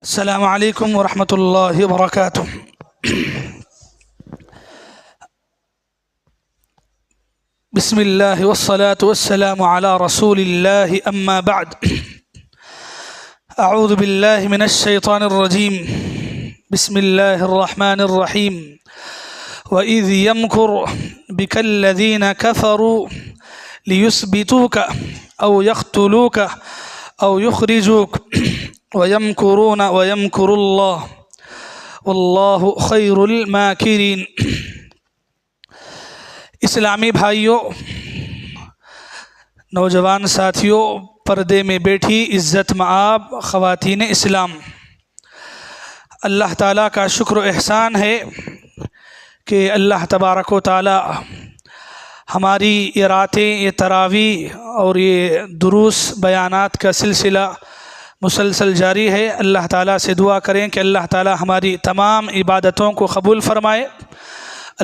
السلام علیکم ورحمۃ اللہ وبرکاتہ۔ بسم اللہ والصلاة والسلام علی رسول اللہ اما بعد۔ اعوذ باللہ من الشیطان الرجیم، بسم اللہ الرحمن الرحیم۔ وَإِذْ يَمْكُرُ بِكَ الَّذِينَ كَفَرُوا لِيُثْبِتُوكَ أَوْ يَقْتُلُوكَ أَوْ يُخْرِجُوكَ وَيَمْكُرُونَ وَيَمْكُرُ اللَّهُ وَاللَّهُ خَيْرُ الْمَاكِرِينَ۔ اسلامی بھائیوں، نوجوان ساتھیوں، پردے میں بیٹھی عزت مآب خواتین اسلام، اللہ تعالیٰ کا شکر و احسان ہے کہ اللہ تبارک و تعالیٰ ہماری یہ راتیں، یہ تراویح اور یہ دروس بیانات کا سلسلہ مسلسل جاری ہے۔ اللہ تعالیٰ سے دعا کریں کہ اللہ تعالیٰ ہماری تمام عبادتوں کو قبول فرمائے،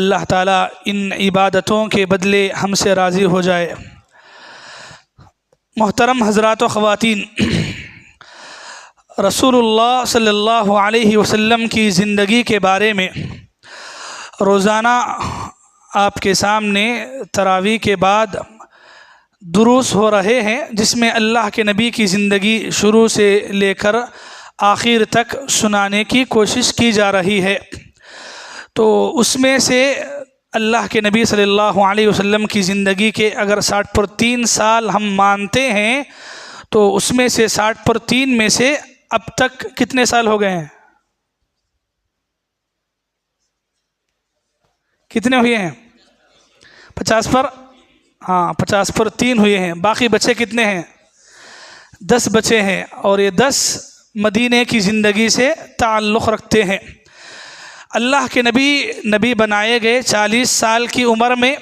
اللہ تعالیٰ ان عبادتوں کے بدلے ہم سے راضی ہو جائے۔ محترم حضرات و خواتین، رسول اللہ صلی اللہ علیہ وسلم کی زندگی کے بارے میں روزانہ آپ کے سامنے تراویح کے بعد دروس ہو رہے ہیں، جس میں اللہ کے نبی کی زندگی شروع سے لے کر آخر تک سنانے کی کوشش کی جا رہی ہے۔ تو اس میں سے اللہ کے نبی صلی اللہ علیہ وسلم کی زندگی کے اگر 60 × 3 سال ہم مانتے ہیں تو اس میں سے 60 × 3 میں سے اب تک کتنے سال ہو گئے ہیں؟ کتنے ہوئے ہیں؟ 50 پر؟ ہاں، 50 پر 3 ہوئے ہیں۔ باقی بچے کتنے ہیں؟ 10 بچے ہیں، اور یہ 10 مدینے کی زندگی سے تعلق رکھتے ہیں۔ اللہ کے نبی بنائے گئے 40 سال کی عمر میں،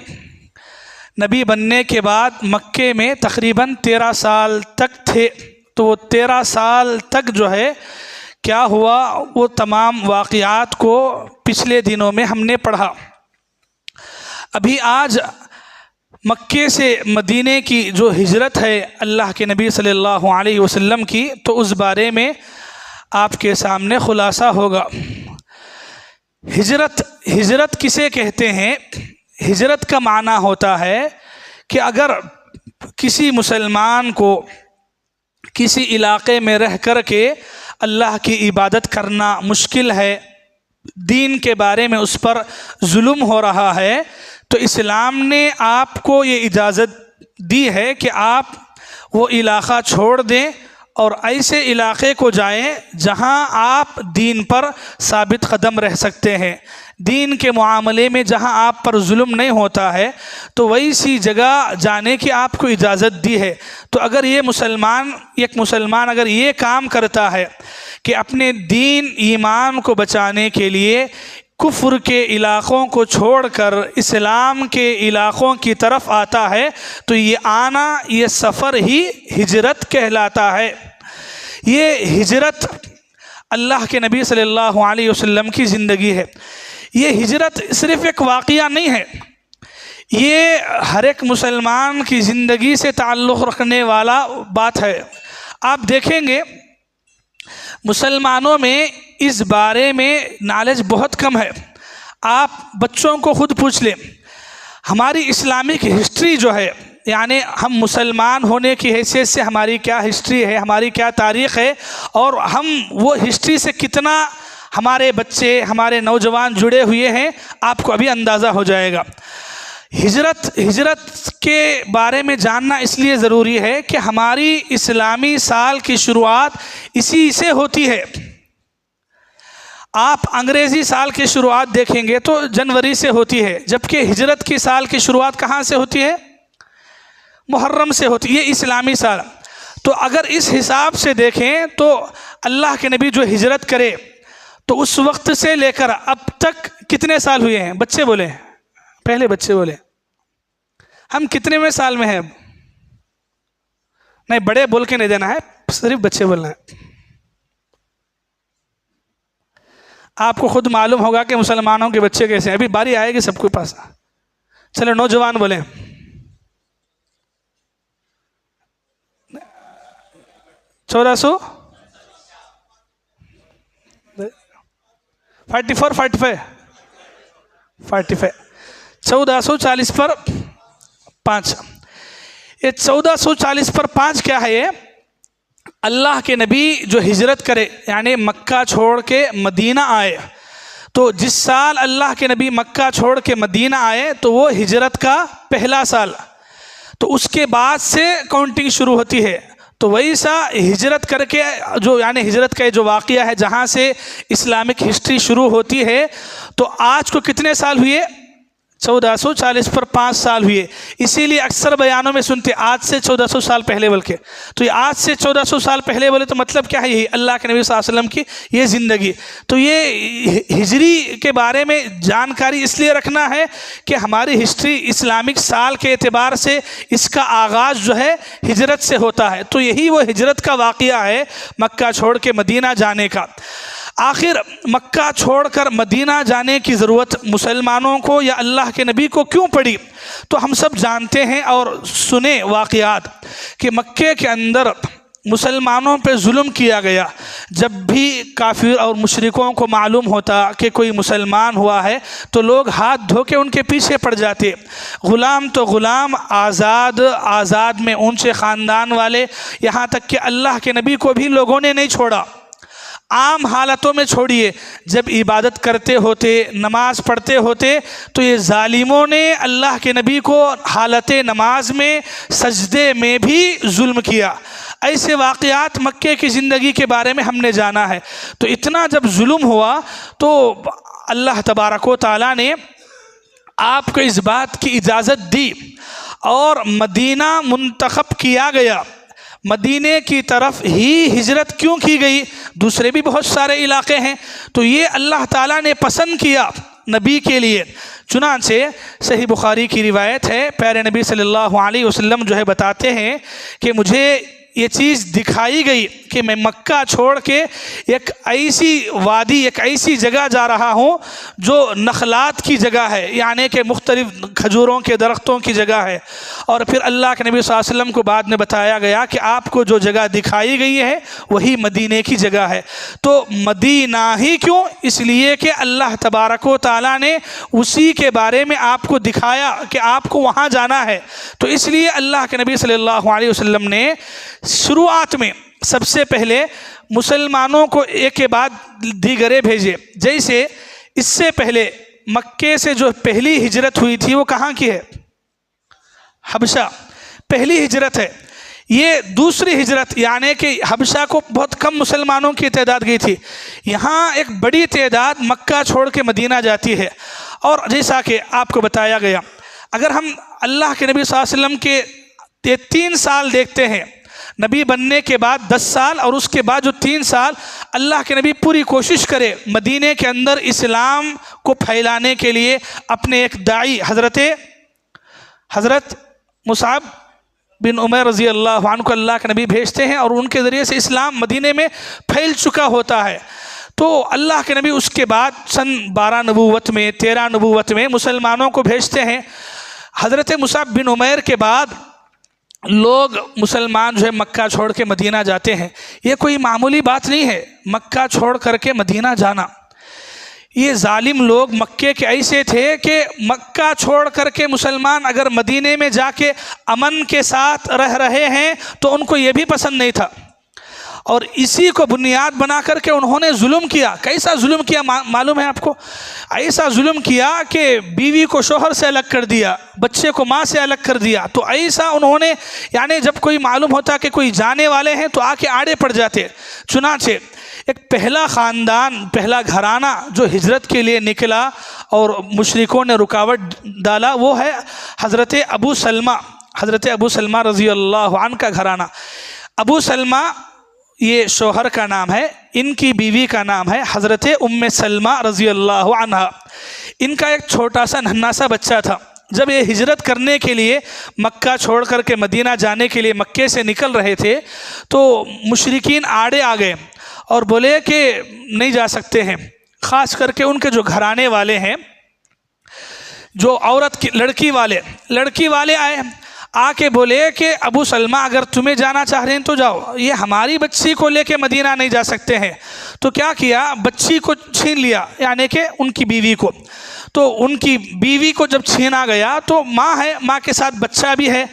نبی بننے کے بعد مکے میں تقریباً 13 سال تک تھے۔ تو وہ 13 سال تک جو ہے کیا ہوا، وہ تمام واقعات کو پچھلے دنوں میں ہم نے پڑھا۔ ابھی آج مکے سے مدینے کی جو ہجرت ہے اللہ کے نبی صلی اللہ علیہ وسلم کی، تو اس بارے میں آپ کے سامنے خلاصہ ہوگا۔ ہجرت کسے کہتے ہیں؟ ہجرت کا معنی ہوتا ہے کہ اگر کسی مسلمان کو کسی علاقے میں رہ کر کے اللہ کی عبادت کرنا مشکل ہے، دین کے بارے میں اس پر ظلم ہو رہا ہے، تو اسلام نے آپ کو یہ اجازت دی ہے کہ آپ وہ علاقہ چھوڑ دیں اور ایسے علاقے کو جائیں جہاں آپ دین پر ثابت قدم رہ سکتے ہیں، دین کے معاملے میں جہاں آپ پر ظلم نہیں ہوتا ہے، تو ویسی جگہ جانے کی آپ کو اجازت دی ہے۔ تو اگر ایک مسلمان اگر یہ کام کرتا ہے کہ اپنے دین ایمان کو بچانے کے لیے کفر کے علاقوں کو چھوڑ کر اسلام کے علاقوں کی طرف آتا ہے، تو یہ سفر ہی ہجرت کہلاتا ہے۔ یہ ہجرت اللہ کے نبی صلی اللہ علیہ وسلم کی زندگی ہے۔ یہ ہجرت صرف ایک واقعہ نہیں ہے، یہ ہر ایک مسلمان کی زندگی سے تعلق رکھنے والا بات ہے۔ آپ دیکھیں گے مسلمانوں میں اس بارے میں نالج بہت کم ہے۔ آپ بچوں کو خود پوچھ لیں، ہماری اسلامک ہسٹری جو ہے، یعنی ہم مسلمان ہونے کی حیثیت سے ہماری کیا ہسٹری ہے، ہماری کیا تاریخ ہے، اور ہم وہ ہسٹری سے کتنا ہمارے بچے، ہمارے نوجوان جڑے ہوئے ہیں، آپ کو ابھی اندازہ ہو جائے گا۔ ہجرت کے بارے میں جاننا اس لیے ضروری ہے کہ ہماری اسلامی سال کی شروعات اسی سے ہوتی ہے۔ آپ انگریزی سال کی شروعات دیکھیں گے تو جنوری سے ہوتی ہے، جبکہ ہجرت کی سال کی شروعات کہاں سے ہوتی ہے؟ محرم سے ہوتی ہے، یہ اسلامی سال۔ تو اگر اس حساب سے دیکھیں تو اللہ کے نبی جو ہجرت کرے تو اس وقت سے لے کر اب تک کتنے سال ہوئے ہیں؟ بچے بولے، پہلے بچے بولے، ہم کتنے میں سال میں ہیں؟ نہیں، بڑے بول کے نہیں دینا ہے، صرف بچے بولنا ہے۔ آپ کو خود معلوم ہوگا کہ مسلمانوں کے بچے کیسے ہیں، ابھی باری آئے گی سب کے پاس۔ چلو نوجوان بولیں۔ 1400 44 45 1440 پر 5. یہ 1440 پر 5 کیا ہے؟ یہ اللہ کے نبی جو ہجرت کرے یعنی مکہ چھوڑ کے مدینہ آئے، تو جس سال اللہ کے نبی مکہ چھوڑ کے مدینہ آئے تو وہ ہجرت کا پہلا سال، تو اس کے بعد سے کاؤنٹنگ شروع ہوتی ہے. تو ویسا ہجرت کر کے جو یعنی ہجرت کا جو واقعہ ہے جہاں سے اسلامک ہسٹری شروع ہوتی ہے، تو آج کو کتنے سال ہوئے؟ 1440 پر 5 سال ہوئے. اسی لیے اکثر بیانوں میں سنتے آج سے 1400 سال پہلے بول کے. تو یہ آج سے 1400 سال پہلے بولے تو مطلب کیا ہے؟ یہی اللہ کے نبی صلی اللہ علیہ وسلم کی یہ زندگی. تو یہ ہجری کے بارے میں جانکاری اس لیے رکھنا ہے کہ ہماری ہسٹری اسلامک سال کے اعتبار سے اس کا آغاز جو ہے ہجرت سے ہوتا ہے. تو یہی وہ ہجرت کا واقعہ ہے مکہ چھوڑ کے مدینہ جانے کا. آخر مکہ چھوڑ کر مدینہ جانے کی ضرورت مسلمانوں کو یا اللہ کے نبی کو کیوں پڑی؟ تو ہم سب جانتے ہیں اور سنے واقعات کہ مکے کے اندر مسلمانوں پہ ظلم کیا گیا. جب بھی کافر اور مشرکوں کو معلوم ہوتا کہ کوئی مسلمان ہوا ہے تو لوگ ہاتھ دھو کے ان کے پیچھے پڑ جاتے. غلام تو غلام، آزاد میں اونچے خاندان والے، یہاں تک کہ اللہ کے نبی کو بھی لوگوں نے نہیں چھوڑا. عام حالتوں میں چھوڑیے، جب عبادت کرتے ہوتے، نماز پڑھتے ہوتے تو یہ ظالموں نے اللہ کے نبی کو حالت نماز میں، سجدے میں بھی ظلم کیا. ایسے واقعات مکے کی زندگی کے بارے میں ہم نے جانا ہے. تو اتنا جب ظلم ہوا تو اللہ تبارک و تعالیٰ نے آپ کو اس بات کی اجازت دی اور مدینہ منتخب کیا گیا. مدینے کی طرف ہی ہجرت کیوں کی گئی؟ دوسرے بھی بہت سارے علاقے ہیں، تو یہ اللہ تعالیٰ نے پسند کیا نبی کے لیے. چنانچہ صحیح بخاری کی روایت ہے، پیارے نبی صلی اللہ علیہ وسلم جو ہے بتاتے ہیں کہ مجھے یہ چیز دکھائی گئی کہ میں مکہ چھوڑ کے ایک ایسی وادی، ایک ایسی جگہ جا رہا ہوں جو نخلات کی جگہ ہے، یعنی کہ مختلف کھجوروں کے درختوں کی جگہ ہے. اور پھر اللہ کے نبی صلی اللہ علیہ وسلم کو بعد میں بتایا گیا کہ آپ کو جو جگہ دکھائی گئی ہے وہی مدینے کی جگہ ہے. تو مدینہ ہی کیوں؟ اس لیے کہ اللہ تبارک و تعالیٰ نے اسی کے بارے میں آپ کو دکھایا کہ آپ کو وہاں جانا ہے. تو اس لیے اللہ کے نبی صلی اللہ علیہ وسلم نے شروعات میں سب سے پہلے مسلمانوں کو ایک کے بعد دیگرے بھیجے. جیسے اس سے پہلے مکے سے جو پہلی ہجرت ہوئی تھی وہ کہاں کی ہے؟ حبشہ پہلی ہجرت ہے. یہ دوسری ہجرت یعنی کہ حبشہ کو بہت کم مسلمانوں کی تعداد گئی تھی، یہاں ایک بڑی تعداد مکہ چھوڑ کے مدینہ جاتی ہے. اور جیسا کہ آپ کو بتایا گیا، اگر ہم اللہ کے نبی صلی اللہ علیہ وسلم کے 3 سال دیکھتے ہیں، نبی بننے کے بعد 10 سال اور اس کے بعد جو 3 سال اللہ کے نبی پوری کوشش کرے مدینے کے اندر اسلام کو پھیلانے کے لیے. اپنے ایک داعی حضرت مصعب بن عمیر رضی اللہ عنہ کو اللہ کے نبی بھیجتے ہیں اور ان کے ذریعے سے اسلام مدینے میں پھیل چکا ہوتا ہے. تو اللہ کے نبی اس کے بعد سن 12 نبوت میں 13 نبوت میں مسلمانوں کو بھیجتے ہیں. حضرت مصعب بن عمیر کے بعد لوگ مسلمان جو ہے مکہ چھوڑ کے مدینہ جاتے ہیں. یہ کوئی معمولی بات نہیں ہے مکہ چھوڑ کر کے مدینہ جانا. یہ ظالم لوگ مکے کے ایسے تھے کہ مکہ چھوڑ کر کے مسلمان اگر مدینے میں جا کے امن کے ساتھ رہ رہے ہیں تو ان کو یہ بھی پسند نہیں تھا. اور اسی کو بنیاد بنا کر کے انہوں نے ظلم کیا. کیسا ظلم کیا معلوم ہے آپ کو؟ ایسا ظلم کیا کہ بیوی کو شوہر سے الگ کر دیا، بچے کو ماں سے الگ کر دیا. تو ایسا انہوں نے یعنی جب کوئی معلوم ہوتا کہ کوئی جانے والے ہیں تو آ کے آڑے پڑ جاتے. چنانچہ ایک پہلا خاندان، پہلا گھرانہ جو ہجرت کے لیے نکلا اور مشرکوں نے رکاوٹ ڈالا وہ ہے حضرت ابو سلمہ رضی اللہ عنہ کا گھرانہ. ابو سلمہ یہ شوہر کا نام ہے، ان کی بیوی کا نام ہے حضرت ام سلمہ رضی اللہ عنہ. ان کا ایک چھوٹا سا ننھا سا بچہ تھا. جب یہ ہجرت کرنے کے لیے مکہ چھوڑ کر کے مدینہ جانے کے لیے مکے سے نکل رہے تھے تو مشرکین آڑے آ گئے اور بولے کہ نہیں جا سکتے ہیں. خاص کر کے ان کے جو گھرانے والے ہیں، جو عورت کی لڑکی والے آئے. آ کے بولے کہ ابو سلمہ اگر تمہیں جانا چاہ رہے ہیں تو جاؤ، یہ ہماری بچی کو لے کے مدینہ نہیں جا سکتے ہیں۔ تو کیا کیا، بچی کو چھین لیا، یعنی کہ ان کی بیوی کو۔ تو ان کی بیوی کو جب چھینا گیا تو ماں ہے، ماں کے ساتھ بچہ بھی ہے،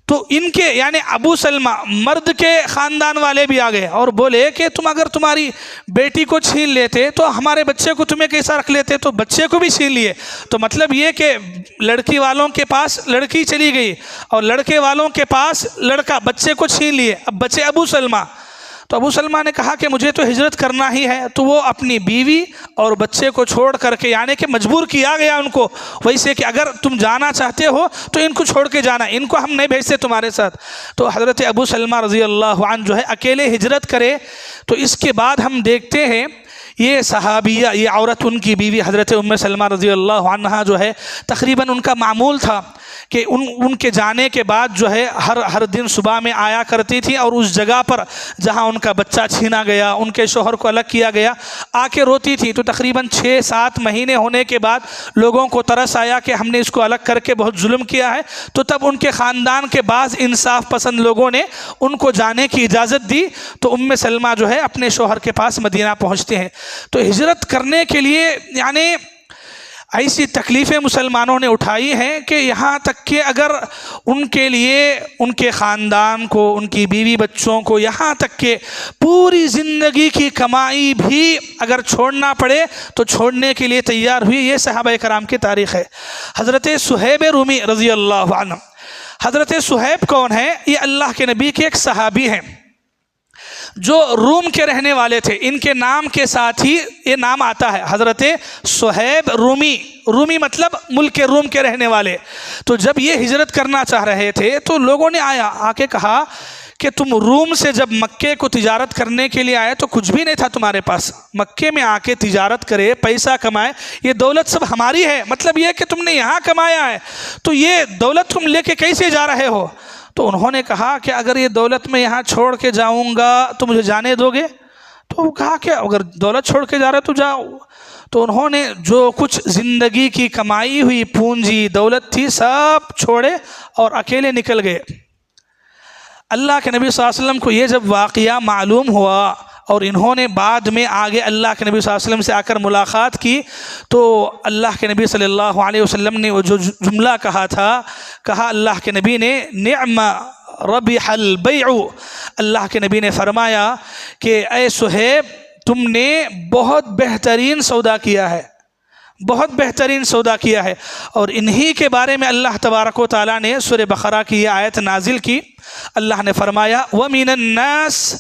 تو ان کے یعنی ابو سلمہ مرد کے خاندان والے بھی آ گئے اور بولے کہ تم اگر تمہاری بیٹی کو چھین لیتے تو ہمارے بچے کو تمہیں کیسا رکھ لیتے، تو بچے کو بھی چھین لیے۔ تو مطلب یہ کہ لڑکی والوں کے پاس لڑکی چلی گئی اور لڑکے والوں کے پاس لڑکا، بچے کو چھین لیے، اب بچے ابو سلمہ۔ تو ابو سلمہ نے کہا کہ مجھے تو ہجرت کرنا ہی ہے، تو وہ اپنی بیوی اور بچے کو چھوڑ کر کے، یعنی کہ مجبور کیا گیا ان کو، ویسے کہ اگر تم جانا چاہتے ہو تو ان کو چھوڑ کے جانا، ان کو ہم نہیں بھیجتے تمہارے ساتھ۔ تو حضرت ابو سلمہ رضی اللہ عنہ جو ہے اکیلے ہجرت کرے۔ تو اس کے بعد ہم دیکھتے ہیں یہ صحابیہ، یہ عورت ان کی بیوی حضرت ام سلمہ رضی اللہ عنہ جو ہے تقریباً ان کا معمول تھا کہ ان کے جانے کے بعد جو ہے ہر دن صبح میں آیا کرتی تھی اور اس جگہ پر جہاں ان کا بچہ چھینا گیا، ان کے شوہر کو الگ کیا گیا، آ کے روتی تھی۔ تو تقریباً 6-7 مہینے ہونے کے بعد لوگوں کو ترس آیا کہ ہم نے اس کو الگ کر کے بہت ظلم کیا ہے، تو تب ان کے خاندان کے بعض انصاف پسند لوگوں نے ان کو جانے کی اجازت دی۔ تو ام سلمہ جو ہے اپنے شوہر کے پاس مدینہ پہنچتے ہیں۔ تو ہجرت کرنے کے لیے یعنی ایسی تکلیفیں مسلمانوں نے اٹھائی ہیں کہ یہاں تک کہ اگر ان کے لیے ان کے خاندان کو، ان کی بیوی بچوں کو، یہاں تک کہ پوری زندگی کی کمائی بھی اگر چھوڑنا پڑے تو چھوڑنے کے لیے تیار ہوئی۔ یہ صحابہ کرام کی تاریخ ہے۔ حضرت صہیب رومی رضی اللہ عنہ، حضرت صہیب کون ہیں؟ یہ اللہ کے نبی کے ایک صحابی ہیں جو روم کے رہنے والے تھے۔ ان کے نام کے ساتھ ہی یہ نام آتا ہے، حضرت صہیب رومی۔ رومی مطلب ملک روم کے رہنے والے۔ تو جب یہ ہجرت کرنا چاہ رہے تھے تو لوگوں نے آ کے کہا کہ تم روم سے جب مکے کو تجارت کرنے کے لیے آئے تو کچھ بھی نہیں تھا تمہارے پاس، مکے میں آ کے تجارت کرے، پیسہ کمائے، یہ دولت سب ہماری ہے، مطلب یہ کہ تم نے یہاں کمایا ہے، تو یہ دولت تم لے کے کیسے جا رہے ہو؟ تو انہوں نے کہا کہ اگر یہ دولت میں یہاں چھوڑ کے جاؤں گا تو مجھے جانے دو گے؟ تو کہا کہ اگر دولت چھوڑ کے جا رہے تو جاؤ۔ تو انہوں نے جو کچھ زندگی کی کمائی ہوئی پونجی دولت تھی سب چھوڑے اور اکیلے نکل گئے۔ اللہ کے نبی صلی اللہ علیہ وسلم کو یہ جب واقعہ معلوم ہوا اور انہوں نے بعد میں آگے اللہ کے نبی صلی اللہ علیہ وسلم سے آ کر ملاقات کی، تو اللہ کے نبی صلی اللہ علیہ وسلم نے وہ جو جملہ کہا تھا، کہا اللہ کے نبی نے نعم ربح البیع، اللہ کے نبی نے فرمایا کہ اے صہیب تم نے بہت بہترین سودا کیا ہے، بہت بہترین سودا کیا ہے۔ اور انہی کے بارے میں اللہ تبارک و تعالیٰ نے سورہ بقرہ کی یہ آیت نازل کی۔ اللہ نے فرمایا وَمِنَ النَّاسِ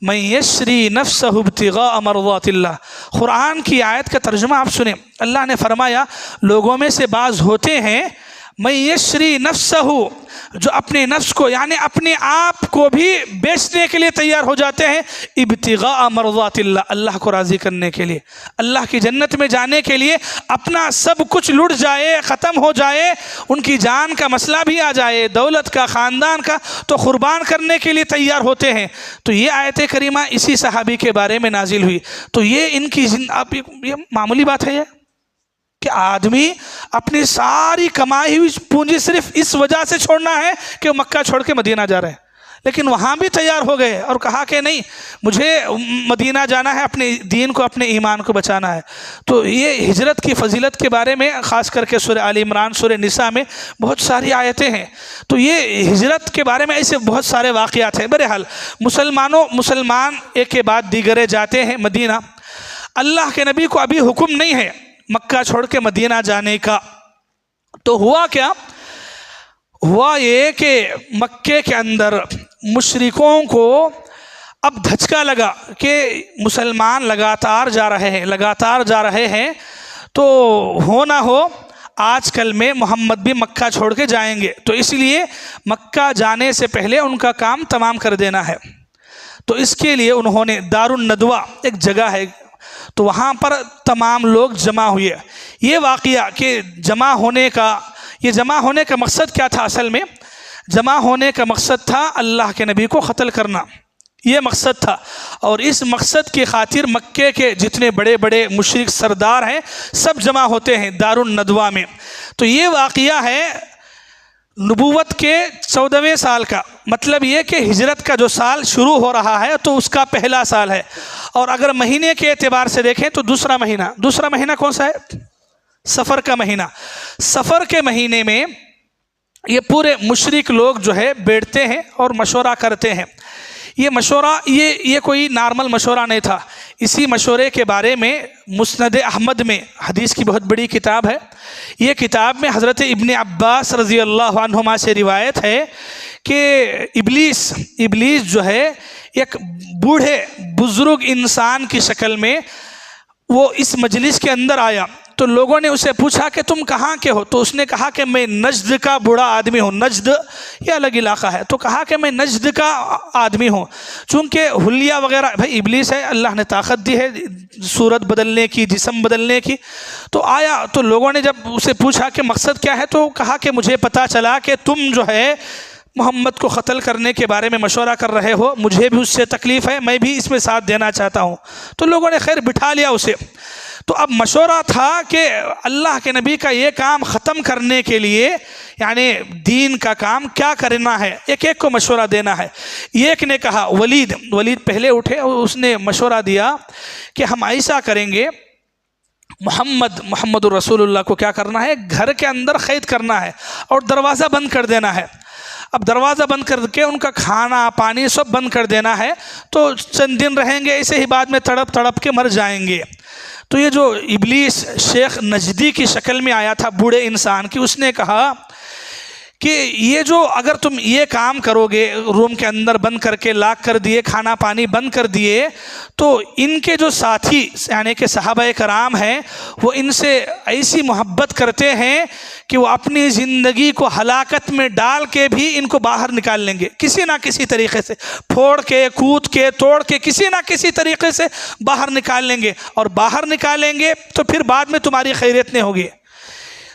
مَن يَشْرِي نَفْسَهُ ابْتِغَاءَ مَرْضَاتِ اللَّهِ۔ قرآن کی آیت کا ترجمہ آپ سنیں۔ اللہ نے فرمایا لوگوں میں سے بعض ہوتے ہیں مَن يَشْرِي نَفْسَهُ، جو اپنے نفس کو یعنی اپنے آپ کو بھی بیچنے کے لیے تیار ہو جاتے ہیں، ابتغاء مرضات اللہ، اللہ کو راضی کرنے کے لیے، اللہ کی جنت میں جانے کے لیے اپنا سب کچھ لٹ جائے، ختم ہو جائے، ان کی جان کا مسئلہ بھی آ جائے، دولت کا، خاندان کا، تو قربان کرنے کے لیے تیار ہوتے ہیں۔ تو یہ آیت کریمہ اسی صحابی کے بارے میں نازل ہوئی۔ تو یہ ان کی یہ معمولی بات ہے یہ کہ آدمی اپنی ساری کمائی ہوئی پونجی صرف اس وجہ سے چھوڑنا ہے کہ وہ مکہ چھوڑ کے مدینہ جا رہے ہیں، لیکن وہاں بھی تیار ہو گئے اور کہا کہ نہیں مجھے مدینہ جانا ہے، اپنے دین کو، اپنے ایمان کو بچانا ہے۔ تو یہ ہجرت کی فضیلت کے بارے میں خاص کر کے سورہ آل عمران، سورہ نساء میں بہت ساری آیتیں ہیں۔ تو یہ ہجرت کے بارے میں ایسے بہت سارے واقعات ہیں۔ بہرحال مسلمان ایک کے بعد دیگرے جاتے ہیں مدینہ۔ اللہ کے نبی کو ابھی حکم نہیں ہے مکہ چھوڑ کے مدینہ جانے کا۔ تو ہوا کیا؟ ہوا یہ کہ مکے کے اندر مشرکوں کو اب دھچکا لگا کہ مسلمان لگاتار جا رہے ہیں، تو ہو نہ ہو آج کل میں محمد بھی مکہ چھوڑ کے جائیں گے، تو اس لیے مکہ جانے سے پہلے ان کا کام تمام کر دینا ہے۔ تو اس کے لیے انہوں نے دار الندوہ ایک جگہ ہے، تو وہاں پر تمام لوگ جمع ہوئے۔ یہ واقعہ کہ جمع ہونے کا مقصد کیا تھا؟ اصل میں جمع ہونے کا مقصد تھا اللہ کے نبی کو قتل کرنا، یہ مقصد تھا۔ اور اس مقصد کی خاطر مکے کے جتنے بڑے بڑے مشرک سردار ہیں سب جمع ہوتے ہیں دار الندوہ میں۔ تو یہ واقعہ ہے نبوت کے 14ویں سال کا، مطلب یہ کہ ہجرت کا جو سال شروع ہو رہا ہے تو اس کا پہلا سال ہے۔ اور اگر مہینے کے اعتبار سے دیکھیں تو دوسرا مہینہ کون سا ہے؟ سفر کا مہینہ۔ سفر کے مہینے میں یہ پورے مشرک لوگ جو ہے بیٹھتے ہیں اور مشورہ کرتے ہیں۔ یہ مشورہ یہ کوئی نارمل مشورہ نہیں تھا۔ اسی مشورے کے بارے میں مسند احمد میں، حدیث کی بہت بڑی کتاب ہے، یہ کتاب میں حضرت ابن عباس رضی اللہ عنہما سے روایت ہے کہ ابلیس جو ہے ایک بوڑھے بزرگ انسان کی شکل میں وہ اس مجلس کے اندر آیا، تو لوگوں نے اسے پوچھا کہ تم کہاں کے ہو؟ تو اس نے کہا کہ میں نجد کا بوڑھا آدمی ہوں۔ نجد یہ الگ علاقہ ہے، تو کہا کہ میں نجد کا آدمی ہوں۔ چونکہ حلیہ وغیرہ، بھائی ابلیس ہے، اللہ نے طاقت دی ہے صورت بدلنے کی، جسم بدلنے کی، تو آیا۔ تو لوگوں نے جب اسے پوچھا کہ مقصد کیا ہے، تو کہا کہ مجھے پتہ چلا کہ تم جو ہے محمد کو قتل کرنے کے بارے میں مشورہ کر رہے ہو، مجھے بھی اس سے تکلیف ہے، میں بھی اس میں ساتھ دینا چاہتا ہوں۔ تو لوگوں نے خیر بٹھا لیا اسے۔ تو اب مشورہ تھا کہ اللہ کے نبی کا یہ کام ختم کرنے کے لیے، یعنی دین کا کام کیا کرنا ہے، ایک کو مشورہ دینا ہے۔ ایک نے کہا، ولید پہلے اٹھے اور اس نے مشورہ دیا کہ ہم ایسا کریں گے، محمد الرسول اللہ کو کیا کرنا ہے، گھر کے اندر قید کرنا ہے اور دروازہ بند کر دینا ہے۔ اب دروازہ بند کر کے ان کا کھانا پانی سب بند کر دینا ہے، تو چند دن رہیں گے، ایسے ہی بعد میں تڑپ کے مر جائیں گے۔ تو یہ جو ابلیس شیخ نجدی کی شکل میں آیا تھا بوڑھے انسان کی، اس نے کہا کہ یہ جو اگر تم یہ کام کرو گے، روم کے اندر بند کر کے لاک کر دیے، کھانا پانی بند کر دیے، تو ان کے جو ساتھی یعنی کہ صحابہ کرام ہیں، وہ ان سے ایسی محبت کرتے ہیں کہ وہ اپنی زندگی کو ہلاکت میں ڈال کے بھی ان کو باہر نکال لیں گے، کسی نہ کسی طریقے سے پھوڑ کے، کود کے، توڑ کے، کسی نہ کسی طریقے سے باہر نکال لیں گے، اور باہر نکالیں گے تو پھر بعد میں تمہاری خیریت نہیں ہوگی۔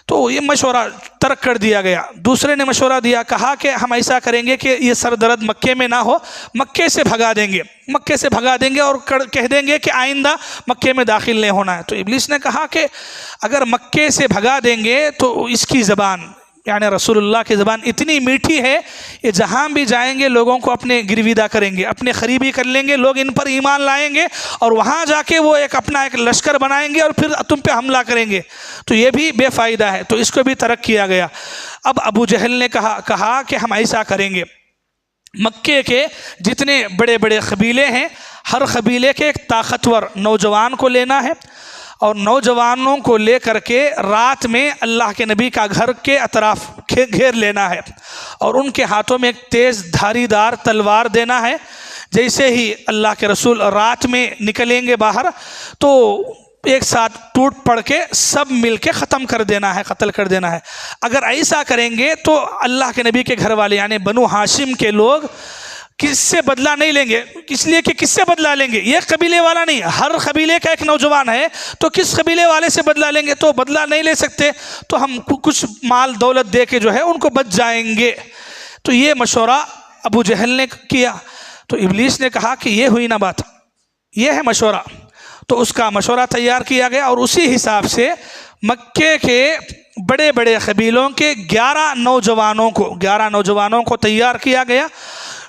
تو یہ مشورہ ترک کر دیا گیا۔ دوسرے نے مشورہ دیا، کہا کہ ہم ایسا کریں گے کہ یہ سر درد مکے میں نہ ہو، مکے سے بھگا دیں گے اور کہہ دیں گے کہ آئندہ مکے میں داخل نہیں ہونا ہے۔ تو ابلیس نے کہا کہ اگر مکے سے بھگا دیں گے تو اس کی زبان یعنی رسول اللہ کی زبان اتنی میٹھی ہے، یہ جہاں بھی جائیں گے لوگوں کو اپنے گرویدہ کریں گے، اپنے قریبی کر لیں گے، لوگ ان پر ایمان لائیں گے، اور وہاں جا کے وہ اپنا ایک لشکر بنائیں گے اور پھر تم پہ حملہ کریں گے، تو یہ بھی بے فائدہ ہے۔ تو اس کو بھی ترک کیا گیا۔ اب ابو جہل نے کہا کہ ہم ایسا کریں گے، مکے کے جتنے بڑے بڑے قبیلے ہیں، ہر قبیلے کے ایک طاقتور نوجوان کو لینا ہے، اور نوجوانوں کو لے کر کے رات میں اللہ کے نبی کا گھر کے اطراف گھیر لینا ہے، اور ان کے ہاتھوں میں ایک تیز دھاری دار تلوار دینا ہے۔ جیسے ہی اللہ کے رسول رات میں نکلیں گے باہر، تو ایک ساتھ ٹوٹ پڑ کے سب مل کے ختم کر دینا ہے، قتل کر دینا ہے۔ اگر ایسا کریں گے تو اللہ کے نبی کے گھر والے یعنی بنو ہاشم کے لوگ کس سے بدلہ نہیں لیں گے، اس لیے کہ کس سے بدلہ لیں گے، یہ قبیلے والا نہیں، ہر قبیلے کا ایک نوجوان ہے، تو کس قبیلے والے سے بدلہ لیں گے، تو بدلہ نہیں لے سکتے، تو ہم کچھ مال دولت دے کے جو ہے ان کو بچ جائیں گے۔ تو یہ مشورہ ابو جہل نے کیا۔ تو ابلیس نے کہا کہ یہ ہوئی نہ بات، یہ ہے مشورہ۔ تو اس کا مشورہ تیار کیا گیا، اور اسی حساب سے مکے کے بڑے بڑے قبیلوں کے 11 نوجوانوں کو تیار کیا گیا،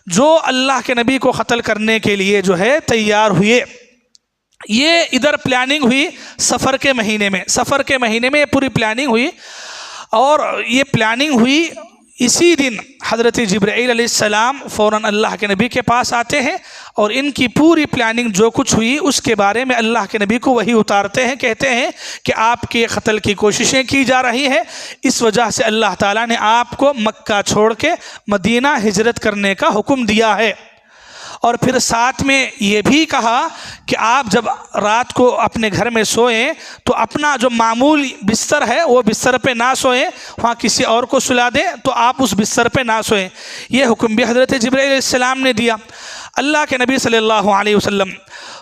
جو اللہ کے نبی کو قتل کرنے کے لیے جو ہے تیار ہوئے۔ یہ ادھر پلاننگ ہوئی سفر کے مہینے میں یہ پوری پلاننگ ہوئی، اور یہ پلاننگ ہوئی اسی دن حضرت جبرائیل علیہ السلام فوراً اللہ کے نبی کے پاس آتے ہیں، اور ان کی پوری پلاننگ جو کچھ ہوئی اس کے بارے میں اللہ کے نبی کو وحی اتارتے ہیں، کہتے ہیں کہ آپ کے قتل کی کوششیں کی جا رہی ہیں، اس وجہ سے اللہ تعالیٰ نے آپ کو مکہ چھوڑ کے مدینہ ہجرت کرنے کا حکم دیا ہے۔ اور پھر ساتھ میں یہ بھی کہا کہ آپ جب رات کو اپنے گھر میں سوئیں تو اپنا جو معمول بستر ہے وہ بستر پہ نہ سوئیں، وہاں کسی اور کو سلا دیں، تو آپ اس بستر پہ نہ سوئیں۔ یہ حکم بھی حضرت جبرائیل علیہ السلام نے دیا۔ اللہ کے نبی صلی اللہ علیہ وسلم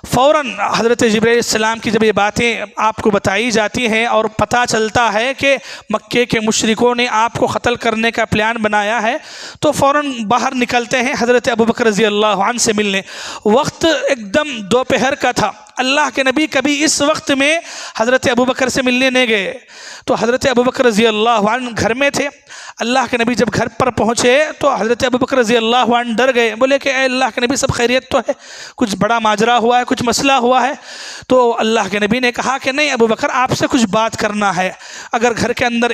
فوراً حضرت جبرائیل علیہ السلام کی جب یہ باتیں آپ کو بتائی جاتی ہیں اور پتہ چلتا ہے کہ مکے کے مشرکوں نے آپ کو قتل کرنے کا پلان بنایا ہے، تو فوراً باہر نکلتے ہیں حضرت ابوبکر رضی اللہ عنہ سے ملنے۔ وقت ایک دم دوپہر کا تھا، اللہ کے نبی کبھی اس وقت میں حضرت ابوبکر سے ملنے نہیں گئے. تو حضرت ابوبکر رضی اللہ عنہ گھر میں تھے. اللہ کے نبی جب گھر پر پہنچے تو حضرت ابوبکر رضی اللہ عنہ ڈر گئے, بولے کہ اے اللہ کے نبی سب خیریت تو ہے, کچھ بڑا ماجرا ہوا ہے, کچھ مسئلہ ہوا ہے. تو اللہ کے نبی نے کہا کہ نہیں ابوبکر, آپ سے کچھ بات کرنا ہے. اگر گھر کے اندر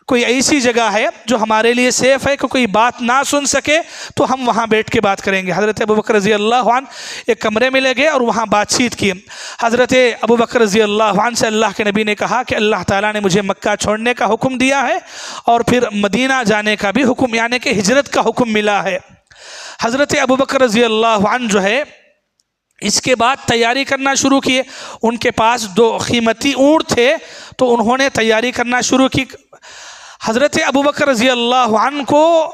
کوئی ایسی جگہ ہے جو ہمارے لیے سیف ہے کہ کوئی بات نہ سن سکے تو ہم وہاں بیٹھ کے بات کریں گے. حضرت ابوبکر رضی اللہ عنہ ایک کمرے میں لے گئے اور وہاں بات چیت کی. حضرت ابوبکر رضی اللہ عنہ سے اللہ کے نبی نے کہا کہ اللہ تعالیٰ نے مجھے مکہ چھوڑنے کا حکم دیا ہے اور پھر مدینہ جانے کا بھی حکم, یعنی کہ ہجرت کا حکم ملا ہے. حضرت ابوبکر رضی اللہ عنہ جو ہے اس کے بعد تیاری کرنا شروع کیے. ان کے پاس 2 قیمتی اونٹ تھے تو انہوں نے تیاری کرنا شروع کی. حضرت ابوبکر رضی اللہ عنہ کو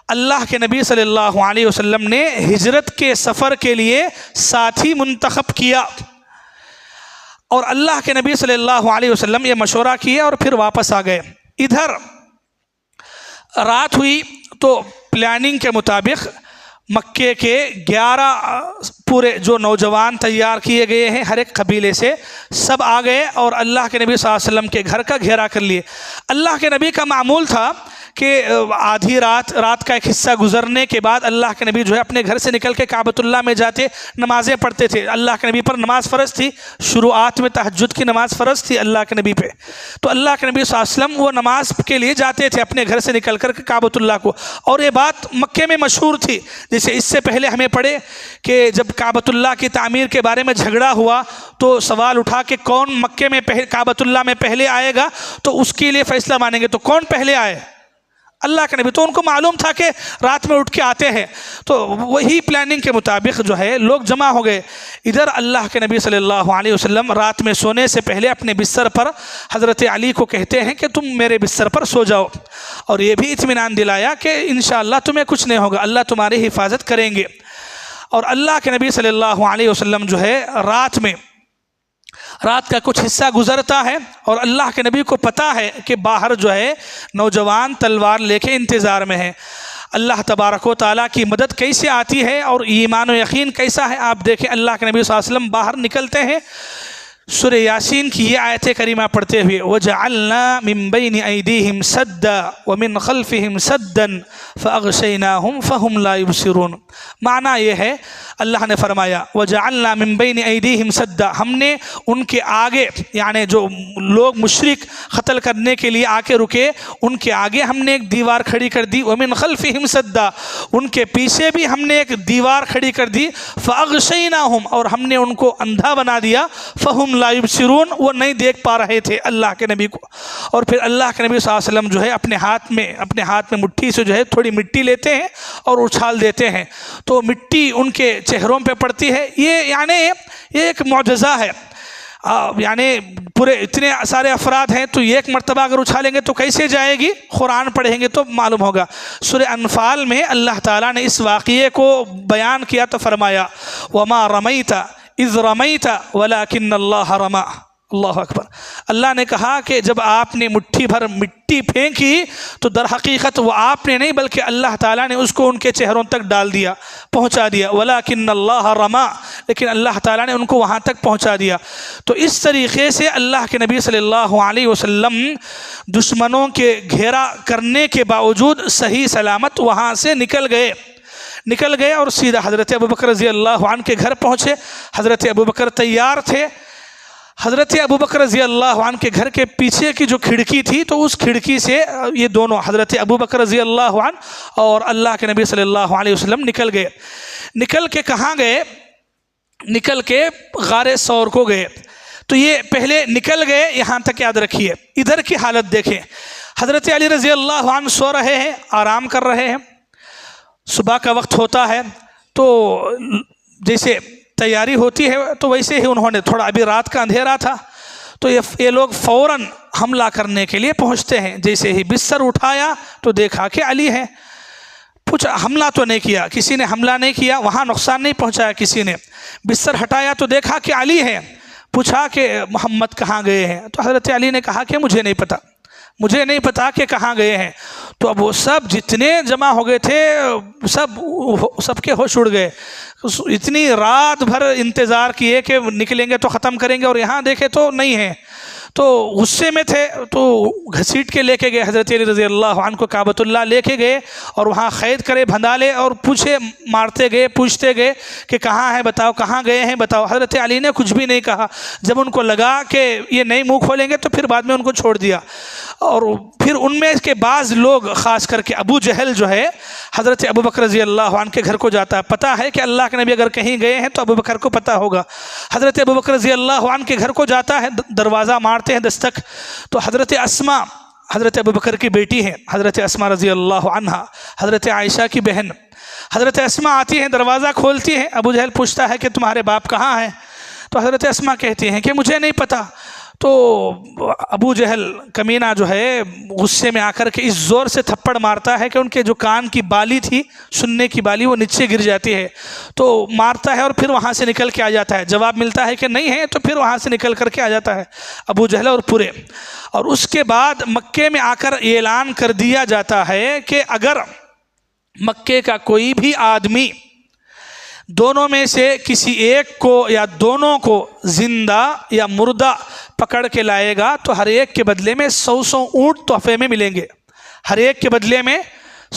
اللہ کے نبی صلی اللہ علیہ وسلم نے ہجرت کے سفر کے لیے ساتھی منتخب کیا, اور اللہ کے نبی صلی اللہ علیہ وسلم یہ مشورہ کیا اور پھر واپس آ گئے. ادھر رات ہوئی تو پلاننگ کے مطابق مکے کے 11 پورے جو نوجوان تیار کیے گئے ہیں ہر ایک قبیلے سے, سب آ گئے اور اللہ کے نبی صلی اللہ علیہ وسلم کے گھر کا گھیرا کر لیے. اللہ کے نبی کا معمول تھا کہ آدھی رات کا ایک حصہ گزرنے کے بعد اللہ کے نبی جو ہے اپنے گھر سے نکل کے کعبۃ اللہ میں جاتے, نمازیں پڑھتے تھے. اللہ کے نبی پر نماز فرض تھی, شروعات میں تہجد کی نماز فرض تھی اللہ کے نبی پہ. تو اللہ کے نبی صلی اللہ علیہ وسلم وہ نماز کے لیے جاتے تھے اپنے گھر سے نکل کر کعبۃ اللہ کو, اور یہ بات مکے میں مشہور تھی. جیسے اس سے پہلے ہمیں پڑھے کہ جب کعبۃ اللہ کی تعمیر کے بارے میں جھگڑا ہوا تو سوال اٹھا کہ کون مکے میں کعبۃ اللہ میں پہلے آئے گا تو اس کے لیے فیصلہ مانیں گے. تو کون پہلے آئے؟ اللہ کے نبی. تو ان کو معلوم تھا کہ رات میں اٹھ کے آتے ہیں, تو وہی پلاننگ کے مطابق جو ہے لوگ جمع ہو گئے. ادھر اللہ کے نبی صلی اللہ علیہ وسلم رات میں سونے سے پہلے اپنے بستر پر حضرت علی کو کہتے ہیں کہ تم میرے بستر پر سو جاؤ, اور یہ بھی اطمینان دلایا کہ انشاءاللہ تمہیں کچھ نہیں ہوگا, اللہ تمہاری حفاظت کریں گے. اور اللہ کے نبی صلی اللہ علیہ وسلم جو ہے رات کا کچھ حصہ گزرتا ہے اور اللہ کے نبی کو پتہ ہے کہ باہر جو ہے نوجوان تلوار لے کے انتظار میں ہیں. اللہ تبارک و تعالیٰ کی مدد کیسے آتی ہے اور ایمان و یقین کیسا ہے آپ دیکھیں. اللہ کے نبی صلی اللہ علیہ وسلم باہر نکلتے ہیں, سورہ یاسین کی یہ آیت کریمہ پڑھتے ہوئے وَجَعَلْنَا مِن بَيْنِ أَيْدِيهِمْ سَدًّا وَمِنْ خَلْفِهِمْ سَدًّا فَأَغْشَيْنَاهُمْ فَهُمْ لَا يُبْصِرُونَ. معنی یہ ہے, اللہ نے فرمایا وَجَعَلْنَا مِن بَيْنِ أَيْدِيهِمْ سَدًّا, ہم نے ان کے آگے, یعنی جو لوگ مشرک قتل کرنے کے لیے آ کے رکے ان کے آگے ہم نے ایک دیوار کھڑی کر دی. وَمِنْ خَلْفِهِمْ سَدًّا, ان کے پیچھے بھی ہم نے ایک دیوار کھڑی کر دی. فَأَغْشَيْنَاهُمْ, اور ہم نے ان کو اندھا بنا دیا. فَهُمْ لا يبصرون, وہ نہیں دیکھ پا رہے تھے اللہ کے نبی کو. اور پھر اللہ کے نبی صلی اللہ علیہ وسلم جو ہے اپنے ہاتھ میں مٹھی سے جو ہے تھوڑی مٹی لیتے ہیں اور اچھال دیتے ہیں, تو مٹی ان کے چہروں پہ پڑتی ہے. یہ ایک معجزہ ہے. یعنی پورے اتنے سارے افراد ہیں تو ایک مرتبہ اگر اچھالیں گے تو کیسے جائے گی, قرآن پڑھیں گے تو معلوم ہوگا. سورہ انفال میں اللہ تعالیٰ نے اس واقعے کو بیان کیا تو فرمایا وَمَا رَمَيْتَ اذ رمیت ولکن اللہ رما. اللہ اکبر. اللہ نے کہا کہ جب آپ نے مٹھی بھر مٹی پھینکی تو در حقیقت وہ آپ نے نہیں بلکہ اللہ تعالیٰ نے اس کو ان کے چہروں تک ڈال دیا, پہنچا دیا. ولکن اللہ رما, لیکن اللہ تعالیٰ نے ان کو وہاں تک پہنچا دیا. تو اس طریقے سے اللہ کے نبی صلی اللہ علیہ وسلم دشمنوں کے گھیرا کرنے کے باوجود صحیح سلامت وہاں سے نکل گئے اور سیدھا حضرت ابوبکر رضی اللہ عنہ کے گھر پہنچے. حضرت ابوبکر تیار تھے. حضرت ابوبکر رضی اللہ عنہ کے گھر کے پیچھے کی جو کھڑکی تھی تو اس کھڑکی سے یہ دونوں حضرت ابوبکر رضی اللہ عنہ اور اللہ کے نبی صلی اللہ علیہ وسلم نکل گئے. نکل کے کہاں گئے؟ نکل کے غار ثور کو گئے. تو یہ پہلے نکل گئے, یہاں تک یاد رکھیے. ادھر کی حالت دیکھیں, حضرت علی رضی اللہ عنہ سو رہے ہیں, آرام کر رہے ہیں. صبح کا وقت ہوتا ہے تو جیسے تیاری ہوتی ہے تو ویسے ہی انہوں نے تھوڑا, ابھی رات کا اندھیرا تھا تو یہ لوگ فوراً حملہ کرنے کے لیے پہنچتے ہیں. جیسے ہی بستر اٹھایا تو دیکھا کہ علی ہے. پوچھا, حملہ تو نہیں کیا, کسی نے حملہ نہیں کیا, وہاں نقصان نہیں پہنچایا کسی نے. بستر ہٹایا تو دیکھا کہ علی ہے. پوچھا کہ محمد کہاں گئے ہیں؟ تو حضرت علی نے کہا کہ مجھے نہیں پتا. مجھے نہیں پتا کہ کہاں گئے ہیں۔ تو اب وہ سب جتنے جمع ہو گئے تھے سب کے ہوش اڑ گئے، اتنی رات بھر انتظار کیے کہ نکلیں گے تو ختم کریں گے، اور یہاں دیکھے تو نہیں ہیں، تو غصے میں تھے، تو گھسیٹ کے لے کے گئے حضرت علی رضی اللہ عنہ کو، کعبۃ اللہ لے کے گئے اور وہاں قید کرے، بھندا اور پوچھے، مارتے گئے، پوچھتے گئے کہ کہاں ہے بتاؤ، کہاں گئے ہیں بتاؤ۔ حضرت علی نے کچھ بھی نہیں کہا۔ جب ان کو لگا کہ یہ نہیں منہ کھولیں گے تو پھر بعد میں ان کو چھوڑ دیا، اور پھر ان میں کے بعض لوگ، خاص کر کے ابو جہل جو ہے، حضرت ابو بکر رضی اللہ عنہ کے گھر کو جاتا ہے، پتہ ہے کہ اللہ کے نبی اگر کہیں گئے ہیں تو ابو بکر کو پتہ ہوگا۔ حضرت ابو بکر رضی اللہ عنہ کے گھر کو جاتا ہے، دروازہ مارتے ہیں دستک، تو حضرت اسماء، حضرت ابو بکر کی بیٹی ہیں، حضرت اسماء رضی اللہ عنہا، حضرت عائشہ کی بہن، حضرت اسماء آتی ہیں، دروازہ کھولتی ہیں۔ ابو جہل پوچھتا ہے کہ تمہارے باپ کہاں ہیں؟ تو حضرت اسماء کہتی ہیں کہ مجھے نہیں پتہ۔ تو ابو جہل کمینہ جو ہے غصے میں آ کر کے اس زور سے تھپڑ مارتا ہے کہ ان کے جو کان کی بالی تھی، سننے کی بالی، وہ نیچے گر جاتی ہے، تو مارتا ہے اور پھر وہاں سے نکل کے آ جاتا ہے۔ جواب ملتا ہے کہ نہیں ہے، تو پھر وہاں سے نکل کر کے آ جاتا ہے ابو جہل اور پورے۔ اور اس کے بعد مکے میں آ کر اعلان کر دیا جاتا ہے کہ اگر مکے کا کوئی بھی آدمی دونوں میں سے کسی ایک کو یا دونوں کو زندہ یا مردہ پکڑ کے لائے گا تو ہر ایک کے بدلے میں 100 اونٹ تحفے میں ملیں گے، ہر ایک کے بدلے میں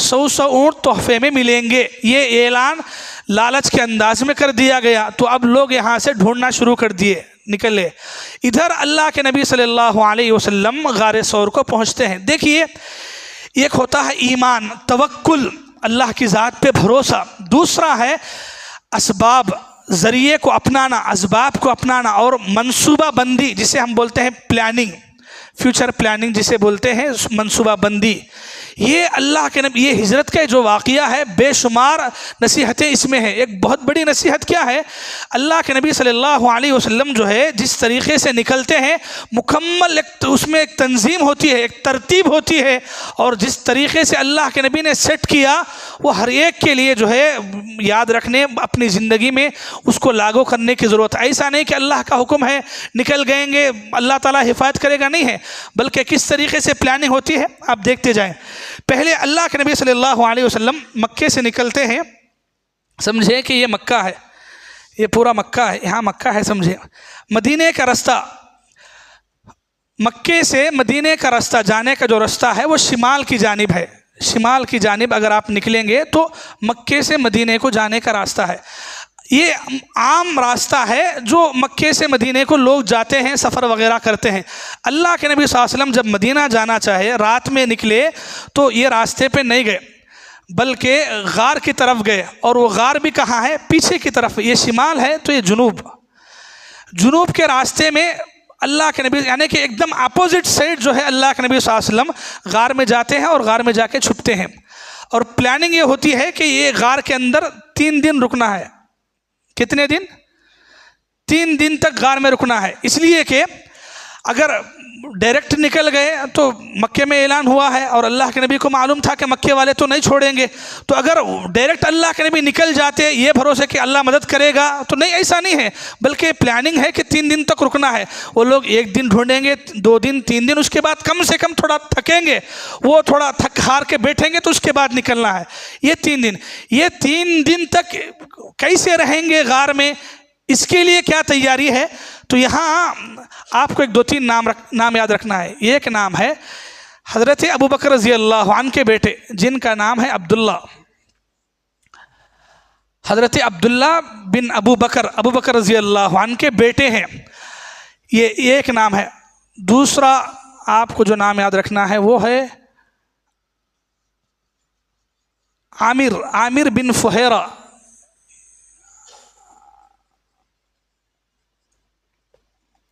100 اونٹ تحفے میں ملیں گے۔ یہ اعلان لالچ کے انداز میں کر دیا گیا، تو اب لوگ یہاں سے ڈھونڈنا شروع کر دیے، نکلے۔ ادھر اللہ کے نبی صلی اللہ علیہ وسلم غار ثور کو پہنچتے ہیں۔ دیکھیے، ایک ہوتا ہے ایمان، توکل، اللہ کی ذات پہ بھروسہ، دوسرا ہے اسباب، ذریعے کو اپنانا، اسباب کو اپنانا، اور منصوبہ بندی جسے ہم بولتے ہیں پلاننگ، فیوچر پلاننگ جسے بولتے ہیں، منصوبہ بندی۔ یہ اللہ کے نبی، یہ ہجرت کا جو واقعہ ہے، بے شمار نصیحتیں اس میں ہیں۔ ایک بہت بڑی نصیحت کیا ہے؟ اللہ کے نبی صلی اللہ علیہ وسلم جو ہے جس طریقے سے نکلتے ہیں، مکمل اس میں ایک تنظیم ہوتی ہے، ایک ترتیب ہوتی ہے، اور جس طریقے سے اللہ کے نبی نے سیٹ کیا، وہ ہر ایک کے لیے جو ہے یاد رکھنے، اپنی زندگی میں اس کو لاگو کرنے کی ضرورت ہے۔ ایسا نہیں کہ اللہ کا حکم ہے نکل گئیں گے اللہ تعالیٰ حفاظت کرے گا، نہیں ہے، بلکہ کس طریقے سے پلاننگ ہوتی ہے آپ دیکھتے جائیں۔ پہلے اللہ کے نبی صلی اللہ علیہ وسلم مکے سے نکلتے ہیں، سمجھے کہ یہ مکہ ہے، یہ پورا مکہ ہے، یہاں مکہ ہے سمجھے۔ مدینے کا رستہ، مکے سے مدینے کا رستہ جانے کا جو رستہ ہے وہ شمال کی جانب ہے، شمال کی جانب اگر آپ نکلیں گے تو مکے سے مدینے کو جانے کا راستہ ہے۔ یہ عام راستہ ہے جو مکے سے مدینے کو لوگ جاتے ہیں، سفر وغیرہ کرتے ہیں۔ اللہ کے نبی صلی اللہ علیہ وسلم جب مدینہ جانا چاہے، رات میں نکلے تو یہ راستے پہ نہیں گئے، بلکہ غار کی طرف گئے، اور وہ غار بھی کہاں ہے؟ پیچھے کی طرف۔ یہ شمال ہے تو یہ جنوب، جنوب کے راستے میں اللہ کے نبی، یعنی کہ ایک دم اپوزٹ سائڈ جو ہے اللہ کے نبی صلی اللہ علیہ وسلم غار میں جاتے ہیں اور غار میں جا کے چھپتے ہیں۔ اور پلاننگ یہ ہوتی ہے کہ یہ غار کے اندر 3 دن رکنا ہے۔ کتنے دن؟ 3 دن تک غار میں رکنا ہے، اس لیے کہ اگر ڈائریکٹ نکل گئے تو مکے میں اعلان ہوا ہے اور اللہ کے نبی کو معلوم تھا کہ مکے والے تو نہیں چھوڑیں گے، تو اگر ڈائریکٹ اللہ کے نبی نکل جاتے یہ بھروسے کہ اللہ مدد کرے گا تو نہیں، ایسا نہیں ہے، بلکہ پلاننگ ہے کہ 3 دن تک رکنا ہے۔ وہ لوگ 1 دن ڈھونڈیں گے، 2 دن، 3 دن، اس کے بعد کم سے کم تھوڑا تھکیں گے، وہ تھوڑا تھک ہار کے بیٹھیں گے تو اس کے بعد نکلنا ہے۔ یہ 3 دن، یہ 3 دن تک کیسے رہیں گے غار میں، اس کے لیے کیا تیاری ہے؟ تو یہاں آپ کو 2-3 نام یاد رکھنا ہے۔ ایک نام ہے حضرت ابو بکر رضی اللہ عنہ کے بیٹے، جن کا نام ہے عبداللہ، حضرت عبداللہ بن ابو بکر رضی اللہ عنہ کے بیٹے ہیں، یہ ایک نام ہے۔ دوسرا آپ کو جو نام یاد رکھنا ہے وہ ہے عامر بن فہیرہ،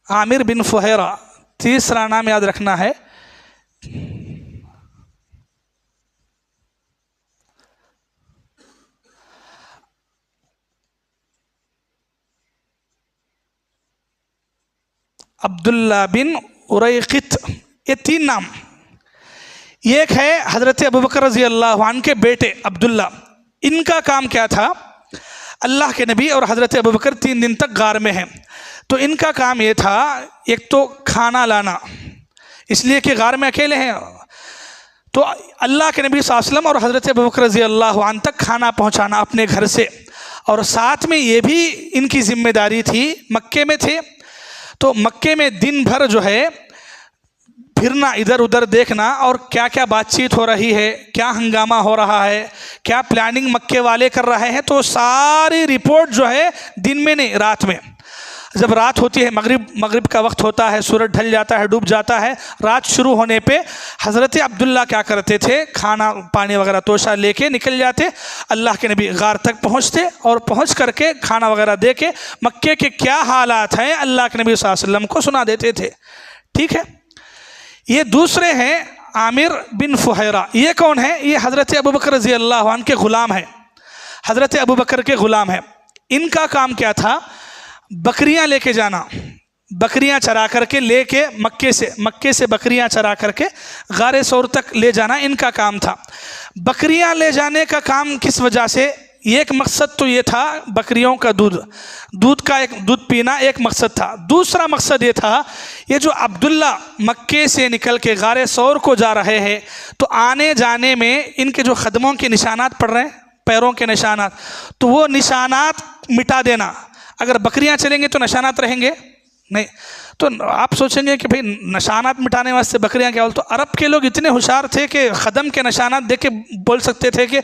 عامر بن فہیرہ۔ تیسرا نام یاد رکھنا ہے عبداللہ بن اریقط۔ یہ 3 نام۔ ایک ہے حضرت ابو بکر رضی اللہ عنہ کے بیٹے عبداللہ، ان کا کام کیا تھا؟ اللہ کے نبی اور حضرت ابو بکر 3 دن تک غار میں ہیں، تو ان کا کام یہ تھا، ایک تو کھانا لانا، اس لیے کہ غار میں اکیلے ہیں. تو اللہ کے نبی صلی اللہ علیہ وسلم اور حضرت ابوبکر رضی اللہ عنہ تک کھانا پہنچانا اپنے گھر سے، اور ساتھ میں یہ بھی ان کی ذمہ داری تھی. مکے میں تھے تو مکے میں دن بھر جو ہے پھرنا، ادھر ادھر دیکھنا، اور کیا کیا بات چیت ہو رہی ہے، کیا ہنگامہ ہو رہا ہے، کیا پلاننگ مکے والے کر رہے ہیں، تو ساری رپورٹ جو ہے دن میں نہیں، رات میں. جب رات ہوتی ہے، مغرب کا وقت ہوتا ہے، سورج ڈھل جاتا ہے، ڈوب جاتا ہے، رات شروع ہونے پہ حضرت عبداللہ کیا کرتے تھے، کھانا پانی وغیرہ توشہ لے کے نکل جاتے. اللہ کے نبی غار تک پہنچتے اور پہنچ کر کے کھانا وغیرہ دے کے مکے کے کیا حالات ہیں اللہ کے نبی صلی اللہ علیہ وسلم کو سنا دیتے تھے. ٹھیک ہے. یہ دوسرے ہیں عامر بن فہیرہ. یہ کون ہے؟ یہ حضرت ابوبکر رضی اللہ عنہ کے غلام ہیں، حضرت ابوبکر کے غلام ہیں. ان کا کام کیا تھا؟ بکریاں لے کے جانا، بکریاں چرا کر کے لے کے مکے سے بکریاں چرا کر کے غار ثور تک لے جانا ان کا کام تھا. بکریاں لے جانے کا کام کس وجہ سے؟ ایک مقصد تو یہ تھا بکریوں کا دودھ پینا ایک مقصد تھا. دوسرا مقصد یہ تھا، یہ جو عبداللہ مکے سے نکل کے غار ثور کو جا رہے ہیں تو آنے جانے میں ان کے جو قدموں کے نشانات پڑ رہے ہیں، پیروں کے نشانات، تو وہ نشانات مٹا دینا. اگر بکریاں چلیں گے تو نشانات رہیں گے نہیں. تو آپ سوچیں گے کہ بھئی نشانات مٹانے واسطے بکریاں کیا؟ تو عرب کے لوگ اتنے ہوشیار تھے کہ قدم کے نشانات دیکھ کے بول سکتے تھے کہ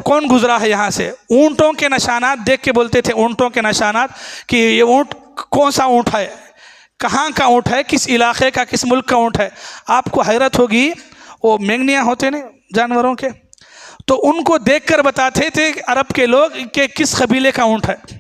کون گزرا ہے یہاں سے. اونٹوں کے نشانات دیکھ کے بولتے تھے، اونٹوں کے نشانات، کہ یہ اونٹ کون سا اونٹ ہے، کہاں کا اونٹ ہے، کس علاقے کا، کس ملک کا اونٹ ہے. آپ کو حیرت ہوگی، وہ مینگنیاں ہوتے نا جانوروں کے، تو ان کو دیکھ کر بتاتے تھے عرب کے لوگ کہ کس قبیلے کا اونٹ ہے.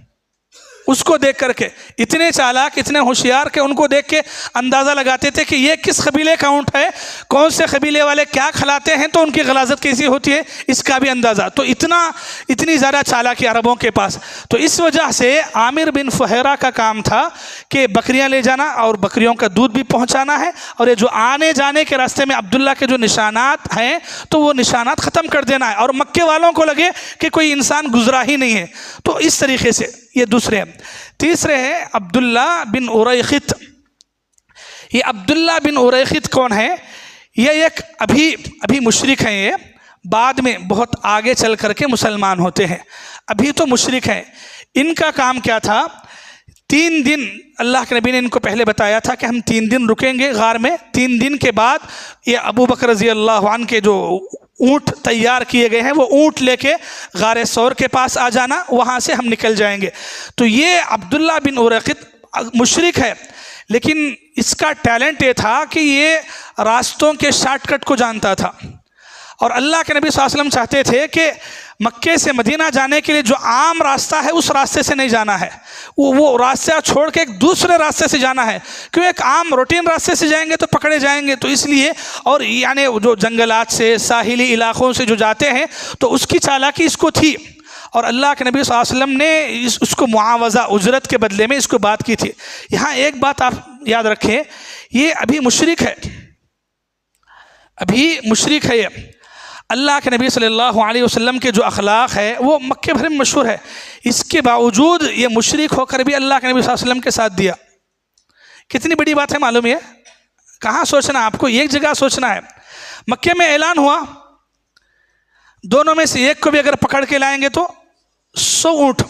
اس کو دیکھ کر کے اتنے چالاک، اتنے ہوشیار کہ ان کو دیکھ کے اندازہ لگاتے تھے کہ یہ کس قبیلے کا اونٹ ہے، کون سے قبیلے والے کیا کھلاتے ہیں، تو ان کی غلاظت کیسی ہوتی ہے اس کا بھی اندازہ. تو اتنی زیادہ چالاکی عربوں کے پاس. تو اس وجہ سے عامر بن فہیرہ کا کام تھا کہ بکریاں لے جانا اور بکریوں کا دودھ بھی پہنچانا ہے، اور یہ جو آنے جانے کے راستے میں عبداللہ کے جو نشانات ہیں تو وہ نشانات ختم کر دینا ہے، اور مکے والوں کو لگے کہ کوئی انسان گزرا ہی نہیں ہے. تو اس طریقے سے یہ دوسرے ہیں. تیسرے ہیں عبداللہ بن اریقط. یہ عبداللہ بن اریقط کون ہے؟ یہ ایک ابھی مشرک ہیں، یہ بعد میں بہت آگے چل کر کے مسلمان ہوتے ہیں، ابھی تو مشرک ہیں. ان کا کام کیا تھا؟ 3 دن اللہ کے نبی نے ان کو پہلے بتایا تھا کہ ہم 3 دن رکیں گے غار میں. 3 دن کے بعد یہ ابوبکر رضی اللہ عنہ کے جو اونٹ تیار کیے گئے ہیں وہ اونٹ لے کے غار ثور کے پاس آ جانا، وہاں سے ہم نکل جائیں گے. تو یہ عبداللہ بن اریقط مشرک ہے، لیکن اس کا ٹیلنٹ یہ تھا کہ یہ راستوں کے شارٹ کٹ کو جانتا تھا. اور اللہ کے نبی صلی اللہ علیہ وسلم چاہتے تھے کہ مکے سے مدینہ جانے کے لیے جو عام راستہ ہے اس راستے سے نہیں جانا ہے، وہ راستہ چھوڑ کے ایک دوسرے راستے سے جانا ہے، کیوں ایک عام روٹین راستے سے جائیں گے تو پکڑے جائیں گے. تو اس لیے، اور یعنی جو جنگلات سے، ساحلی علاقوں سے جو جاتے ہیں تو اس کی چالاکی اس کو تھی، اور اللہ کے نبی صلی اللہ علیہ وسلم نے اس کو معاوضہ اجرت کے بدلے میں اس کو بات کی تھی. یہاں ایک بات آپ یاد رکھیں، یہ ابھی مشرک ہے، یہ اللہ کے نبی صلی اللہ علیہ وسلم کے جو اخلاق ہے وہ مکے بھر میں مشہور ہے. اس کے باوجود یہ مشرک ہو کر بھی اللہ کے نبی صلی اللہ علیہ وسلم کے ساتھ دیا. کتنی بڑی بات ہے معلوم ہے؟ کہاں سوچنا آپ کو، ایک جگہ سوچنا ہے. مکے میں اعلان ہوا، دونوں میں سے ایک کو بھی اگر پکڑ کے لائیں گے تو 100 اونٹ.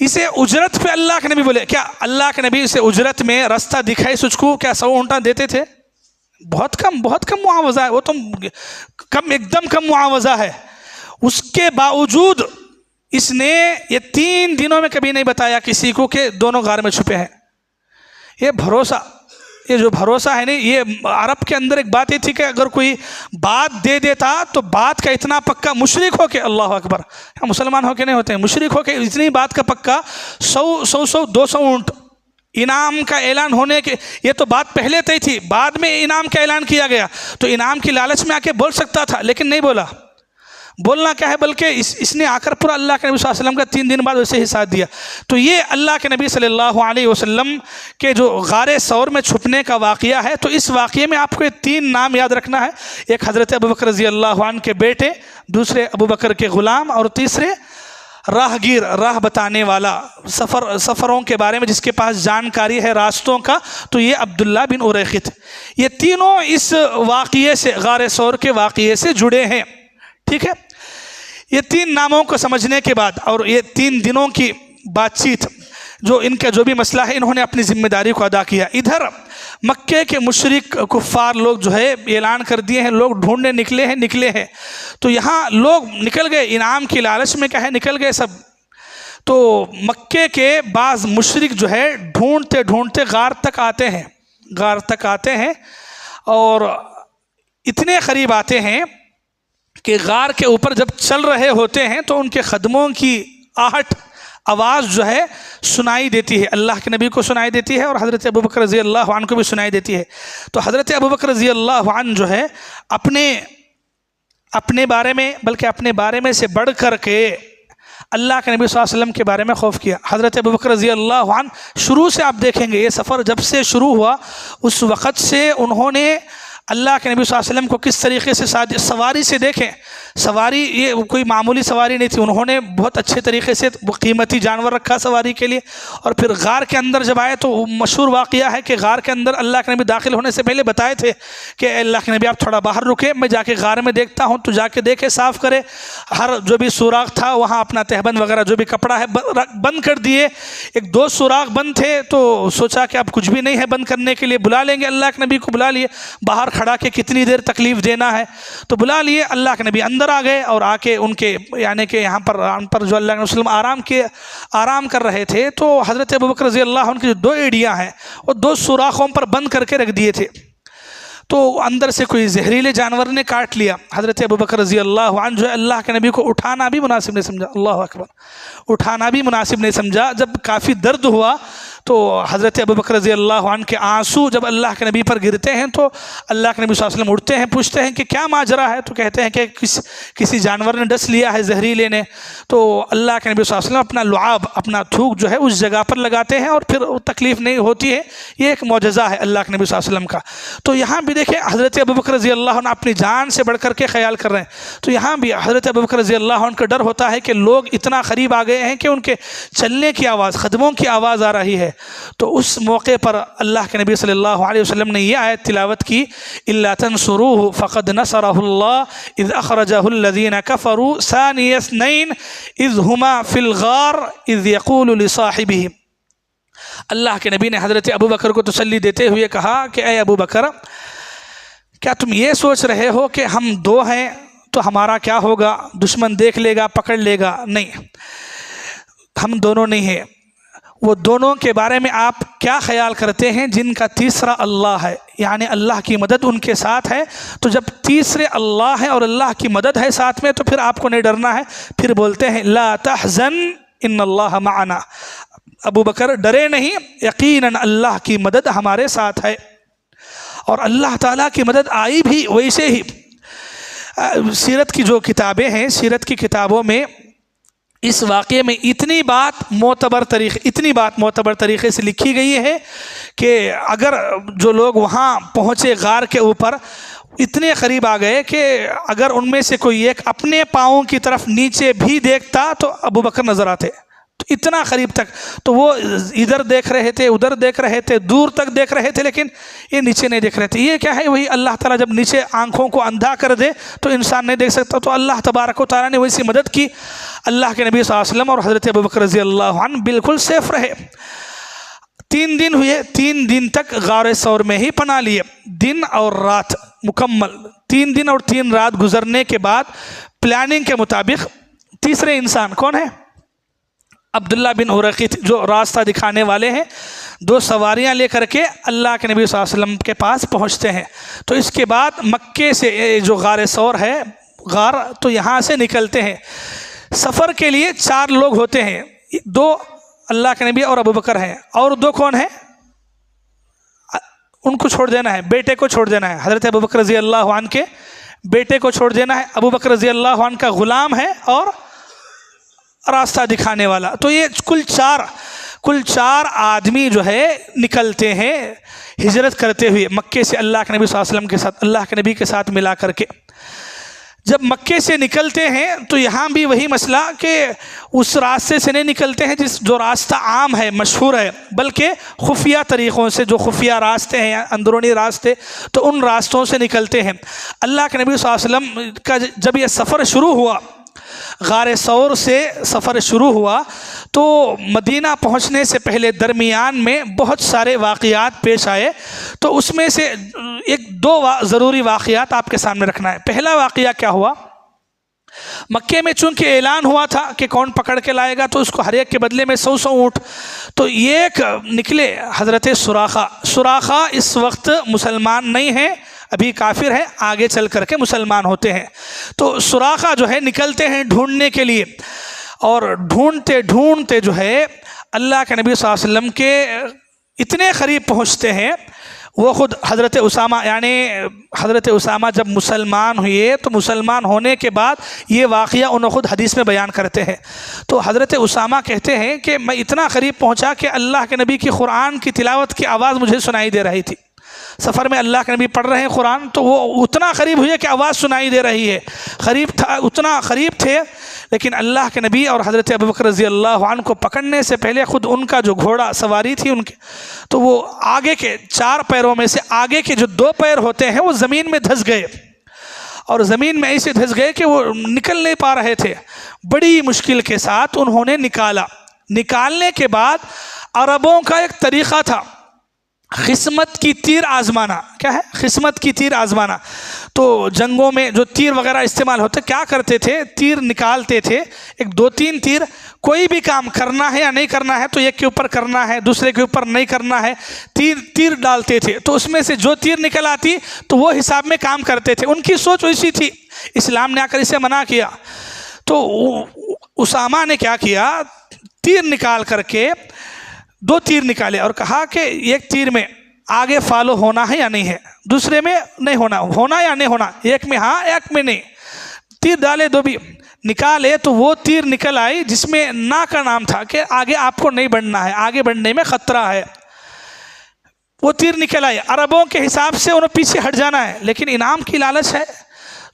اسے اجرت پہ اللہ کے نبی بولے، کیا اللہ کے نبی اسے اجرت میں راستہ دکھائے سچ کو کیا 100 اونٹاں دیتے تھے؟ بہت کم معاوضہ ہے وہ، تو ایک دم کم معاوضہ ہے. اس کے باوجود اس نے یہ 3 دنوں میں کبھی نہیں بتایا کسی کو کہ دونوں غار میں چھپے ہیں. یہ جو بھروسہ ہے نہیں، یہ عرب کے اندر ایک بات یہ تھی کہ اگر کوئی بات دے دیتا تو بات کا اتنا پکا، مشرک ہو کے، اللہ اکبر، مسلمان ہو کے نہیں ہوتے ہیں، مشرک ہو کے اتنی بات کا پکا، 100 200 اونٹ انعام کا اعلان ہونے کے، یہ تو بات پہلے طے تھی، بعد میں انعام کا اعلان کیا گیا. تو انعام کی لالچ میں آ کے بول سکتا تھا لیکن نہیں بولا. بولنا کیا ہے، بلکہ اس نے آ کر پورا اللہ کے نبی صلی اللہ علیہ وسلم کا 3 دن بعد ویسے ہی ساتھ دیا. تو یہ اللہ کے نبی صلی اللہ علیہ وسلم کے جو غار ثور میں چھپنے کا واقعہ ہے، تو اس واقعے میں آپ کو 3 نام یاد رکھنا ہے. ایک حضرت ابوبکر رضی اللہ عنہ کے بیٹے، دوسرے ابوبکر کے غلام، اور تیسرے راہگیر، راہ بتانے والا، سفروں کے بارے میں جس کے پاس جانکاری ہے راستوں کا، تو یہ عبداللہ بن اریقط۔ یہ تینوں اس واقعے سے، غار ثور کے واقعے سے جڑے ہیں، ٹھیک ہے۔ یہ تین ناموں کو سمجھنے کے بعد اور یہ 3 دنوں کی بات چیت، جو ان کا جو بھی مسئلہ ہے، انہوں نے اپنی ذمہ داری کو ادا کیا۔ ادھر مکے کے مشرک کفار لوگ جو ہے اعلان کر دیے ہیں، لوگ ڈھونڈنے نکلے ہیں، تو یہاں لوگ نکل گئے، انعام کی لالچ میں کیا ہے نکل گئے سب۔ تو مکے کے بعض مشرک جو ہے ڈھونڈتے غار تک آتے ہیں اور اتنے قریب آتے ہیں کہ غار کے اوپر جب چل رہے ہوتے ہیں تو ان کے قدموں کی آہٹ، آواز جو ہے سنائی دیتی ہے، اللہ کے نبی کو سنائی دیتی ہے اور حضرت ابوبکر رضی اللہ عنہ کو بھی سنائی دیتی ہے۔ تو حضرت ابوبکر رضی اللہ عنہ جو ہے اپنے بارے میں، بلکہ اپنے بارے میں سے بڑھ کر کے اللہ کے نبی صلی اللہ علیہ وسلم کے بارے میں خوف کیا۔ حضرت ابوبکر رضی اللہ عنہ شروع سے آپ دیکھیں گے، یہ سفر جب سے شروع ہوا اس وقت سے انہوں نے اللہ کے نبی صلی اللہ علیہ وسلم کو کس طریقے سے سواری سے دیکھیں، سواری یہ کوئی معمولی سواری نہیں تھی، انہوں نے بہت اچھے طریقے سے وہ قیمتی جانور رکھا سواری کے لیے۔ اور پھر غار کے اندر جب آئے تو مشہور واقعہ ہے کہ غار کے اندر اللہ کے نبی داخل ہونے سے پہلے بتائے تھے کہ اے اللہ کے نبی آپ تھوڑا باہر رکے، میں جا کے غار میں دیکھتا ہوں، تو جا کے دیکھے، صاف کرے، ہر جو بھی سوراخ تھا وہاں اپنا تہبند وغیرہ جو بھی کپڑا ہے بند کر دیے۔ 1-2 سوراخ بند تھے تو سوچا کہ اب کچھ بھی نہیں ہے بند کرنے کے لیے، بلا لیں گے اللہ کے نبی کو، بلا لیے باہر کھڑا کے، کتنی دیر تکلیف دینا ہے، تو بلا لیے۔ اللہ کے نبی اندر آ گئے اور آ کے ان کے یعنی کہ یہاں پر جو اللہ کے وسلم آرام کر رہے تھے، تو حضرت ابوبکر رضی اللہ عنہ کی جو 2 ایڑیاں ہیں وہ 2 سوراخوں پر بند کر کے رکھ دیے تھے، تو اندر سے کوئی زہریلے جانور نے کاٹ لیا۔ حضرت ابوبکر رضی اللہ عنہ جو ہے اللہ کے نبی کو اٹھانا بھی مناسب نہیں سمجھا، اللہ اکبر، اٹھانا بھی مناسب نہیں سمجھا۔ جب کافی درد ہوا تو حضرت ابوبکر رضی اللہ عنہ کے آنسو جب اللہ کے نبی پر گرتے ہیں تو اللہ کے نبی صلی اللہ علیہ وسلم اٹھتے ہیں، پوچھتے ہیں کہ کیا ماجرا ہے، تو کہتے ہیں کہ کسی جانور نے ڈس لیا ہے، زہریلے نے۔ تو اللہ کے نبی صلی اللہ علیہ وسلم اپنا لعاب، اپنا تھوک جو ہے اس جگہ پر لگاتے ہیں اور پھر تکلیف نہیں ہوتی ہے۔ یہ ایک معجزہ ہے اللہ کے نبی صلی اللہ علیہ وسلم کا۔ تو یہاں بھی دیکھیں حضرت ابوبکر رضی اللہ عنہ اپنی جان سے بڑھ کر کے خیال کر رہے ہیں، تو یہاں بھی حضرت ابوبکر رضی اللہ عنہ کا ڈر ہوتا ہے کہ لوگ اتنا قریب آ گئے ہیں کہ ان کے چلنے کی آواز، قدموں کی آواز آ رہی ہے۔ تو اس موقع پر اللہ کے نبی صلی اللہ علیہ وسلم نے یہ آیت تلاوت کی، الا تنصروه فقد نصره الله اذ اخرجه الذين كفروا ثاني اثنين اذ هما في الغار اذ يقول لصاحبه۔ اللہ کے نبی نے حضرت ابوبکر کو تسلی دیتے ہوئے کہا کہ اے ابوبکر، کیا تم یہ سوچ رہے ہو کہ ہم 2 ہیں تو ہمارا کیا ہوگا، دشمن دیکھ لے گا، پکڑ لے گا؟ نہیں، ہم دونوں نہیں ہیں، وہ دونوں کے بارے میں آپ کیا خیال کرتے ہیں جن کا تیسرا اللہ ہے، یعنی اللہ کی مدد ان کے ساتھ ہے۔ تو جب تیسرے اللہ ہے اور اللہ کی مدد ہے ساتھ میں تو پھر آپ کو نہیں ڈرنا ہے۔ پھر بولتے ہیں لا تحزن ان اللہ معنا، ابو بکر ڈرے نہیں، یقیناً اللہ کی مدد ہمارے ساتھ ہے۔ اور اللہ تعالیٰ کی مدد آئی بھی ویسے ہی۔ سیرت کی جو کتابیں ہیں، سیرت کی کتابوں میں اس واقعے میں اتنی بات معتبر طریقے سے لکھی گئی ہے کہ اگر جو لوگ وہاں پہنچے غار کے اوپر، اتنے قریب آ گئے کہ اگر ان میں سے کوئی ایک اپنے پاؤں کی طرف نیچے بھی دیکھتا تو ابو بکر نظر آتے، تو اتنا قریب تک۔ تو وہ ادھر دیکھ رہے تھے، ادھر دیکھ رہے تھے، دور تک دیکھ رہے تھے، لیکن یہ نیچے نہیں دیکھ رہے تھے۔ یہ کیا ہے، وہی اللہ تعالیٰ جب نیچے آنکھوں کو اندھا کر دے تو انسان نہیں دیکھ سکتا، تو اللہ تبارک و تعالیٰ نے ویسی مدد کی۔ اللہ کے نبی صلی اللہ علیہ وسلم اور حضرت ابوبکر رضی اللہ عنہ بالکل سیف رہے۔ 3 دن ہوئے، 3 دن تک غار ثور میں ہی پناہ لیے، دن اور رات مکمل۔ 3 دن اور 3 رات گزرنے کے بعد پلاننگ کے مطابق تیسرے انسان کون ہے؟ عبداللہ بن اریقط، جو راستہ دکھانے والے ہیں، 2 سواریاں لے کر کے اللہ کے نبی صلی اللہ علیہ وسلم کے پاس پہنچتے ہیں۔ تو اس کے بعد مکے سے جو غار ثور ہے، غار، تو یہاں سے نکلتے ہیں۔ سفر کے لیے 4 لوگ ہوتے ہیں، 2 اللہ کے نبی اور ابو بکر ہیں، اور 2 کون ہیں؟ ان کو چھوڑ دینا ہے، بیٹے کو چھوڑ دینا ہے۔ حضرت ابو بکر رضی اللہ عنہ کے بیٹے کو چھوڑ دینا ہے، ابو بکر رضی اللہ عنہ کا غلام ہے اور راستہ دکھانے والا۔ تو یہ کل 4 آدمی جو ہے نکلتے ہیں ہجرت کرتے ہوئے مکے سے اللہ کے نبی صلی اللہ علیہ وسلم کے ساتھ، اللہ کے نبی کے ساتھ ملا کر کے۔ جب مکے سے نکلتے ہیں تو یہاں بھی وہی مسئلہ کہ اس راستے سے نہیں نکلتے ہیں جو راستہ عام ہے، مشہور ہے، بلکہ خفیہ طریقوں سے، جو خفیہ راستے ہیں، اندرونی راستے، تو ان راستوں سے نکلتے ہیں۔ اللہ کے نبی صلی اللہ علیہ وسلم کا جب یہ سفر شروع ہوا، غار ثور سے سفر شروع ہوا، تو مدینہ پہنچنے سے پہلے درمیان میں بہت سارے واقعات پیش آئے، تو اس میں سے ایک دو ضروری واقعات آپ کے سامنے رکھنا ہے۔ پہلا واقعہ کیا ہوا؟ مکے میں چونکہ اعلان ہوا تھا کہ کون پکڑ کے لائے گا، تو اس کو ہر ایک کے بدلے میں 100 اونٹ، تو ایک نکلے حضرت سراخہ اس وقت مسلمان نہیں ہیں، ابھی کافر ہے، آگے چل کر کے مسلمان ہوتے ہیں۔ تو سراخہ جو ہے نکلتے ہیں ڈھونڈنے کے لیے، اور ڈھونڈتے ڈھونڈتے جو ہے اللہ کے نبی صلی اللہ علیہ وسلم کے اتنے قریب پہنچتے ہیں، وہ خود حضرت اسامہ، یعنی حضرت اسامہ جب مسلمان ہوئے تو مسلمان ہونے کے بعد یہ واقعہ انہوں خود حدیث میں بیان کرتے ہیں۔ تو حضرت اسامہ کہتے ہیں کہ میں اتنا قریب پہنچا کہ اللہ کے نبی کی قرآن کی تلاوت کی آواز مجھے سنائی دے رہی تھی۔ سفر میں اللہ کے نبی پڑھ رہے ہیں قرآن، تو وہ اتنا قریب ہوئے کہ آواز سنائی دے رہی ہے، قریب تھا، اتنا قریب تھے، لیکن اللہ کے نبی اور حضرت ابوبکر رضی اللہ عنہ کو پکڑنے سے پہلے خود ان کا جو گھوڑا سواری تھی ان کے، تو وہ آگے کے 4 پیروں میں سے آگے کے جو 2 پیر ہوتے ہیں وہ زمین میں دھس گئے، اور زمین میں ایسے دھس گئے کہ وہ نکل نہیں پا رہے تھے۔ بڑی مشکل کے ساتھ انہوں نے نکالنے کے بعد عربوں کا ایک طریقہ تھا، قسمت کی تیر آزمانا۔ کیا ہے؟ قسمت کی تیر آزمانا۔ تو جنگوں میں جو تیر وغیرہ استعمال ہوتے، کیا کرتے تھے؟ تیر نکالتے تھے، 1-2-3 تیر، کوئی بھی کام کرنا ہے یا نہیں کرنا ہے تو ایک کے اوپر کرنا ہے، دوسرے کے اوپر نہیں کرنا ہے، تیر ڈالتے تھے، تو اس میں سے جو تیر نکل آتی تو وہ حساب میں کام کرتے تھے۔ ان کی سوچ ویسی تھی، اسلام نے آ کر اسے منع کیا۔ تو اسامہ نے کیا کیا؟ تیر نکال کر کے 2 تیر نکالے اور کہا کہ ایک تیر میں آگے فالو ہونا ہے یا نہیں ہے، دوسرے میں نہیں ہونا یا نہیں ہونا، ایک میں ہاں ایک میں نہیں۔ تیر ڈالے، 2 بھی نکالے، تو وہ تیر نکل آئی جس میں نا کا نام تھا کہ آگے آپ کو نہیں بڑھنا ہے، آگے بڑھنے میں خطرہ ہے۔ وہ تیر نکل آئی، عربوں کے حساب سے انہیں پیچھے ہٹ جانا ہے، لیکن انعام کی لالچ ہے،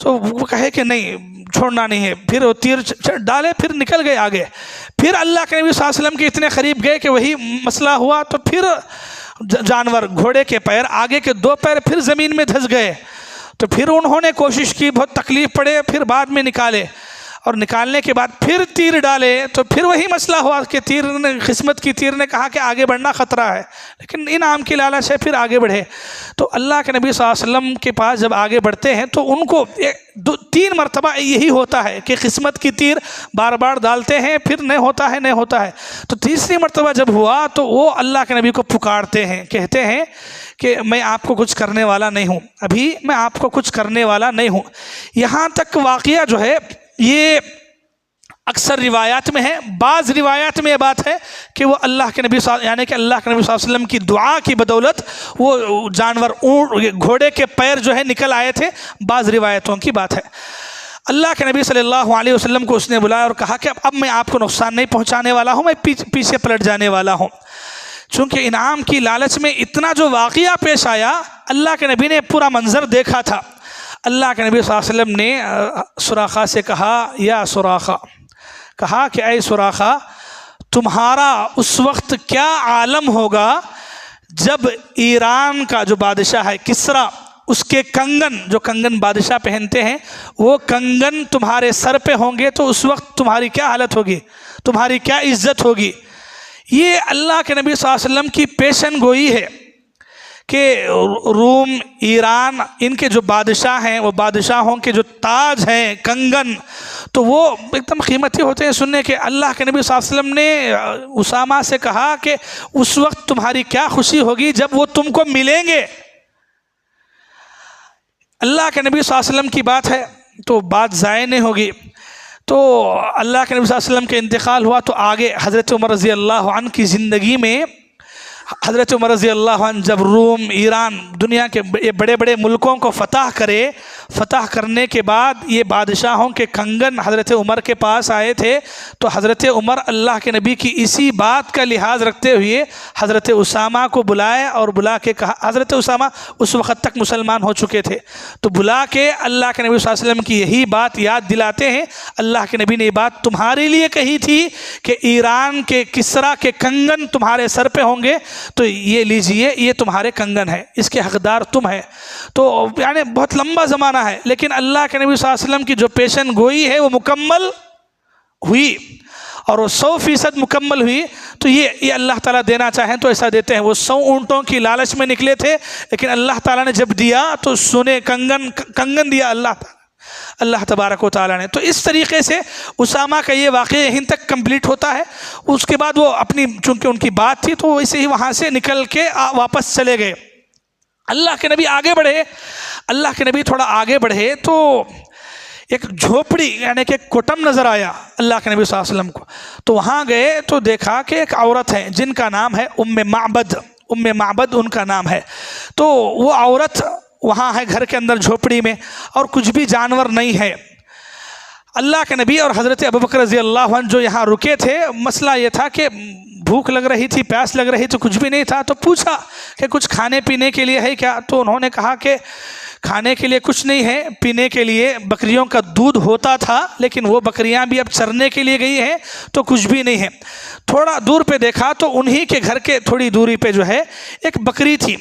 تو وہ کہے کہ نہیں، چھوڑنا نہیں ہے۔ پھر وہ تیر ڈالے، پھر نکل گئے آگے۔ پھر اللہ کے نبی صلی اللہ علیہ وسلم کے اتنے قریب گئے کہ وہی مسئلہ ہوا، تو پھر جانور، گھوڑے کے پیر، آگے کے 2 پیر پھر زمین میں دھس گئے۔ تو پھر انہوں نے کوشش کی، بہت تکلیف پڑے، پھر بعد میں نکالے، اور نکالنے کے بعد پھر تیر ڈالے، تو پھر وہی مسئلہ ہوا کہ قسمت کی تیر نے کہا کہ آگے بڑھنا خطرہ ہے، لیکن انعام کی لالچ ہے، پھر آگے بڑھے۔ تو اللہ کے نبی صلی اللہ علیہ وسلم کے پاس جب آگے بڑھتے ہیں تو ان کو 3 مرتبہ یہی ہوتا ہے کہ قسمت کی تیر بار بار ڈالتے ہیں، پھر نہیں ہوتا ہے۔ تو تیسری مرتبہ جب ہوا تو وہ اللہ کے نبی کو پکارتے ہیں، کہتے ہیں کہ میں آپ کو کچھ کرنے والا نہیں ہوں، ابھی میں آپ کو کچھ کرنے والا نہیں ہوں۔ یہاں تک واقعہ جو ہے یہ اکثر روایات میں ہے، بعض روایات میں یہ بات ہے کہ وہ اللہ کے نبی یعنی کہ اللہ کے نبی صلی اللہ علیہ وسلم کی دعا کی بدولت وہ جانور، گھوڑے کے پیر جو ہے نکل آئے تھے، بعض روایتوں کی بات ہے۔ اللہ کے نبی صلی اللہ علیہ وسلم کو اس نے بلایا اور کہا کہ اب میں آپ کو نقصان نہیں پہنچانے والا ہوں، میں پیچھے پلٹ جانے والا ہوں۔ چونکہ انعام کی لالچ میں اتنا جو واقعہ پیش آیا، اللہ کے نبی نے پورا منظر دیکھا تھا۔ اللہ کے نبی صلی اللہ علیہ وسلم نے سراخہ سے کہا، یا سراخہ، کہا کہ اے سراخہ، تمہارا اس وقت کیا عالم ہوگا جب ایران کا جو بادشاہ ہے کسریٰ، اس کے کنگن، جو کنگن بادشاہ پہنتے ہیں، وہ کنگن تمہارے سر پہ ہوں گے، تو اس وقت تمہاری کیا حالت ہوگی، تمہاری کیا عزت ہوگی۔ یہ اللہ کے نبی صلی اللہ علیہ وسلم کی پیشن گوئی ہے کہ روم، ایران، ان کے جو بادشاہ ہیں، وہ بادشاہوں کے جو تاج ہیں، کنگن، تو وہ ایک دم قیمتی ہوتے ہیں۔ سننے کے اللہ کے نبی صلی اللہ علیہ وسلم نے اسامہ سے کہا کہ اس وقت تمہاری کیا خوشی ہوگی جب وہ تم کو ملیں گے۔ اللہ کے نبی صلی اللہ علیہ وسلم کی بات ہے تو بات ضائع نہیں ہوگی۔ تو اللہ کے نبی صلی اللہ علیہ وسلم کے انتقال ہوا تو آگے حضرت عمر رضی اللہ عنہ کی زندگی میں، حضرت عمر رضی اللہ عنہ جب روم، ایران، دنیا کے بڑے بڑے ملکوں کو فتح فتح کرنے کے بعد یہ بادشاہوں کے کنگن حضرت عمر کے پاس آئے تھے، تو حضرت عمر اللہ کے نبی کی اسی بات کا لحاظ رکھتے ہوئے حضرت اسامہ کو بلائے اور بلا کے کہا، حضرت اسامہ اس وقت تک مسلمان ہو چکے تھے، تو بلا کے اللہ کے نبی صلی اللہ علیہ وسلم کی یہی بات یاد دلاتے ہیں، اللہ کے نبی نے یہ بات تمہارے لیے کہی تھی کہ ایران کے کسرا کے کنگن تمہارے سر پہ ہوں گے، تو یہ لیجئے، یہ تمہارے کنگن ہے، اس کے حقدار تم ہے۔ تو یعنی بہت لمبا زمانہ ہے، لیکن اللہ کے نبی صلی اللہ علیہ وسلم کی جو پیشن گوئی ہے وہ مکمل ہوئی، اور وہ 100% مکمل ہوئی۔ تو یہ اللہ تعالیٰ دینا چاہیں تو ایسا دیتے ہیں۔ وہ 100 اونٹوں کی لالچ میں نکلے تھے، لیکن اللہ تعالیٰ نے جب دیا تو سونے کنگن دیا اللہ تبارک و تعالیٰ نے۔ تو اس طریقے سے اسامہ کا یہ واقعہ یہیں تک کمپلیٹ ہوتا ہے۔ اس کے بعد وہ اپنی، چونکہ ان کی بات تھی تو ویسے ہی وہاں سے نکل کے واپس چلے گئے۔ اللہ کے نبی آگے بڑھے، اللہ کے نبی تھوڑا آگے بڑھے تو ایک جھوپڑی یعنی کہ کٹم نظر آیا اللہ کے نبی صلی اللہ علیہ وسلم کو۔ تو وہاں گئے تو دیکھا کہ ایک عورت ہے جن کا نام ہے ام معبد ان کا نام ہے۔ تو وہ عورت وہاں ہے گھر کے اندر جھوپڑی میں، اور کچھ بھی جانور نہیں ہے۔ اللہ کے نبی اور حضرت ابوبکر رضی اللہ عنہ جو یہاں رکے تھے، مسئلہ یہ تھا کہ بھوک لگ رہی تھی، پیاس لگ رہی تو کچھ بھی نہیں تھا، تو پوچھا کہ کچھ کھانے پینے کے لیے ہے کیا؟ تو انہوں نے کہا کہ کھانے کے لیے کچھ نہیں ہے، پینے کے لیے بکریوں کا دودھ ہوتا تھا، لیکن وہ بکریاں بھی اب چرنے کے لیے گئی ہیں تو کچھ بھی نہیں ہے۔ تھوڑا دور پہ دیکھا تو انہی کے گھر کے تھوڑی دوری پہ جو ہے ایک بکری تھی۔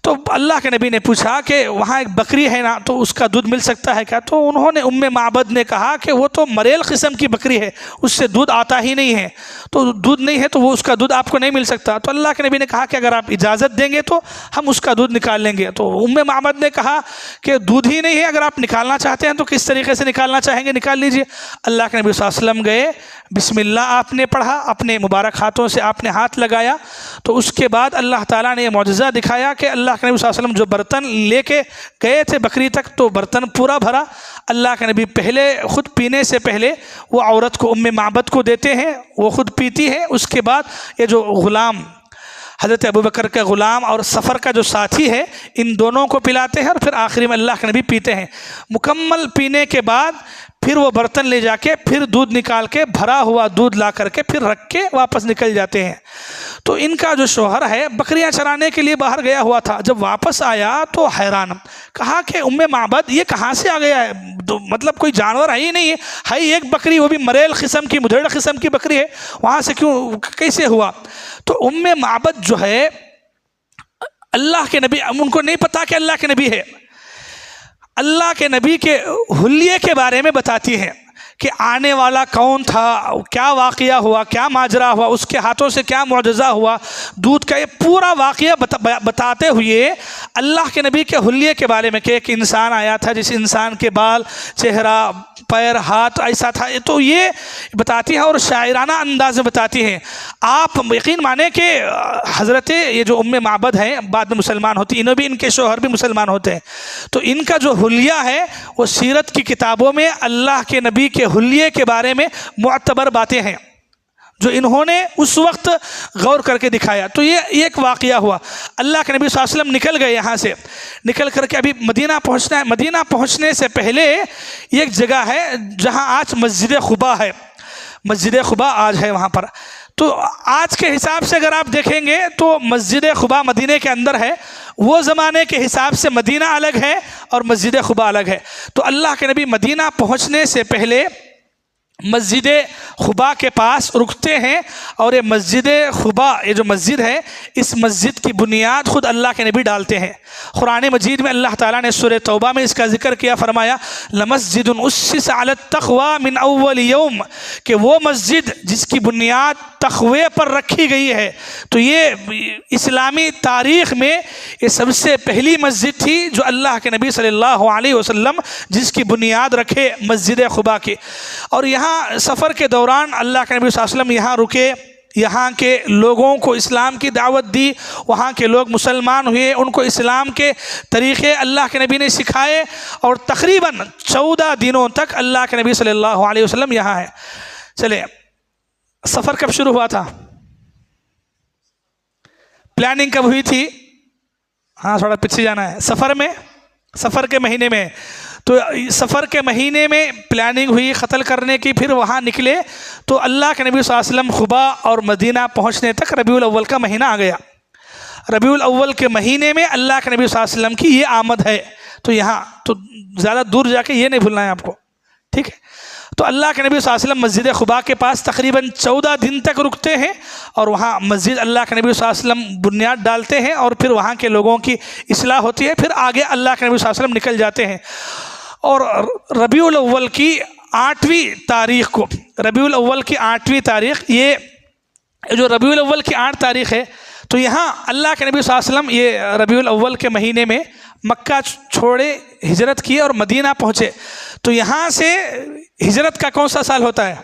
تو اللہ کے نبی نے پوچھا کہ وہاں ایک بکری ہے نا، تو اس کا دودھ مل سکتا ہے کیا؟ تو انہوں نے ام معبد نے کہا کہ وہ تو مریل قسم کی بکری ہے، اس سے دودھ آتا ہی نہیں ہے، تو دودھ نہیں ہے تو وہ اس کا دودھ آپ کو نہیں مل سکتا۔ تو اللہ کے نبی نے کہا کہ اگر آپ اجازت دیں گے تو ہم اس کا دودھ نکال لیں گے۔ تو ام معبد نے کہا کہ دودھ ہی نہیں ہے، اگر آپ نکالنا چاہتے ہیں تو کس طریقے سے نکالنا چاہیں گے، نکال لیجئے۔ اللہ کے نبی صلی اللہ علیہ وسلم گئے، بسم اللہ آپ نے پڑھا، اپنے مبارک ہاتھوں سے آپ نے ہاتھ لگایا، تو اس کے بعد اللہ تعالیٰ نے یہ معجزہ دکھایا کہ اللہ کے نبی صلی اللہ علیہ وسلم جو برتن لے کے گئے تھے بکری تک، تو برتن پورا بھرا۔ اللہ کے نبی پہلے خود پینے سے پہلے وہ عورت کو ام معبد کو دیتے ہیں، وہ خود پیتی ہے۔ اس کے بعد یہ جو غلام حضرت ابوبکر کا غلام اور سفر کا جو ساتھی ہے، ان دونوں کو پلاتے ہیں، اور پھر آخری میں اللہ کے نبی پیتے ہیں۔ مکمل پینے کے بعد پھر وہ برتن لے جا کے پھر دودھ نکال کے، بھرا ہوا دودھ لا کر کے پھر رکھ کے واپس نکل جاتے ہیں۔ تو ان کا جو شوہر ہے بکریاں چرانے کے لیے باہر گیا ہوا تھا، جب واپس آیا تو حیران، کہا کہ ام معبد یہ کہاں سے آ گیا ہے؟ مطلب کوئی جانور ہے ہی نہیں ہے ہی ایک بکری، وہ بھی مریل قسم کی، مدھیڑ قسم کی بکری ہے، وہاں سے کیوں، کیسے ہوا؟ تو ام معبد جو ہے اللہ کے نبی، ان کو نہیں پتا کہ اللہ کے نبی ہے، اللہ کے نبی کے حلیے کے بارے میں بتاتی ہے کہ آنے والا کون تھا، کیا واقعہ ہوا، کیا ماجرا ہوا، اس کے ہاتھوں سے کیا معجزہ ہوا، دودھ کا یہ پورا واقعہ بتاتے ہوئے اللہ کے نبی کے حلیے کے بارے میں کہ ایک انسان آیا تھا جس انسان کے بال، چہرہ، پیر، ہاتھ ایسا تھا، تو یہ بتاتی ہے اور شاعرانہ انداز میں بتاتی ہیں۔ آپ یقین مانیں کہ حضرت یہ جو ام معبد ہیں بعد میں مسلمان ہوتی، انہوں بھی، ان کے شوہر بھی مسلمان ہوتے ہیں، تو ان کا جو حلیہ ہے وہ سیرت کی کتابوں میں اللہ کے نبی کے حلیے کے بارے میں معتبر باتیں ہیں جو انہوں نے اس وقت غور کر کے دکھایا۔ تو یہ ایک واقعہ ہوا۔ اللہ کے نبی صلی اللہ علیہ وسلم نکل گئے یہاں سے، نکل کر کے ابھی مدینہ پہنچنا ہے۔ مدینہ پہنچنے سے پہلے ایک جگہ ہے جہاں آج مسجد قباء ہے، مسجد قباء آج ہے وہاں پر۔ تو آج کے حساب سے اگر آپ دیکھیں گے تو مسجد قباء مدینہ کے اندر ہے، وہ زمانے کے حساب سے مدینہ الگ ہے اور مسجد قباء الگ ہے۔ تو اللہ کے نبی مدینہ پہنچنے سے پہلے مسجد قباء کے پاس رکتے ہیں، اور یہ مسجد قباء، یہ جو مسجد ہے، اس مسجد کی بنیاد خود اللہ کے نبی ڈالتے ہیں۔ قرآن مجید میں اللہ تعالیٰ نے سورہ توبہ میں اس کا ذکر کیا، فرمایا لَمَسْجِدٌ أُسِّسَ عَلَى التَّقْوَى مِنْ أَوَّلِ يَوْمٍ، کہ وہ مسجد جس کی بنیاد تقوی پر رکھی گئی ہے۔ تو یہ اسلامی تاریخ میں یہ سب سے پہلی مسجد تھی جو اللہ کے نبی صلی اللہ علیہ وسلم جس کی بنیاد رکھے، مسجد قباء کی۔ اور یہاں سفر کے دوران اللہ کے نبی صلی اللہ علیہ وسلم یہاں رکے، یہاں کے لوگوں کو اسلام کی دعوت دی، وہاں کے لوگ مسلمان ہوئے، ان کو اسلام کے طریقے اللہ کے نبی نے سکھائے، اور تقریباً 14 دنوں تک اللہ کے نبی صلی اللہ علیہ وسلم یہاں ہے۔ چلے، سفر کب شروع ہوا تھا؟ پلاننگ کب ہوئی تھی؟ ہاں تھوڑا پیچھے جانا ہے۔ سفر کے مہینے میں، تو سفر کے مہینے میں پلاننگ ہوئی قتل کرنے کی، پھر وہاں نکلے تو اللہ کے نبی صلی اللہ علیہ وسلم قباء اور مدینہ پہنچنے تک ربیع الاول کا مہینہ آ گیا۔ ربیع الاول کے مہینے میں اللہ کے نبی صلی اللہ علیہ وسلم کی یہ آمد ہے، تو یہاں تو زیادہ دور جا کے یہ نہیں بھولنا ہے آپ کو، ٹھیک ہے۔ تو اللہ کے نبی صلی اللہ علیہ وسلم مسجد قباء کے پاس تقریباً 14 دن تک رکتے ہیں، اور وہاں مسجد اللہ کے نبی صلی اللہ علیہ وسلم بنیاد ڈالتے ہیں، اور پھر وہاں کے لوگوں کی اصلاح ہوتی ہے، پھر آگے اللہ کے نبی صلی اللہ علیہ وسلم نکل جاتے ہیں۔ اور ربیع الاول کی 8ویں تاریخ کو، ربیع الاول کی 8ویں تاریخ، یہ جو ربیع الاول کی 8 تاریخ ہے، تو یہاں اللہ کے نبی صلی اللہ علیہ وسلم یہ ربیع الاول کے مہینے میں مکہ چھوڑے، ہجرت کیے اور مدینہ پہنچے۔ تو یہاں سے ہجرت کا کون سا سال ہوتا ہے؟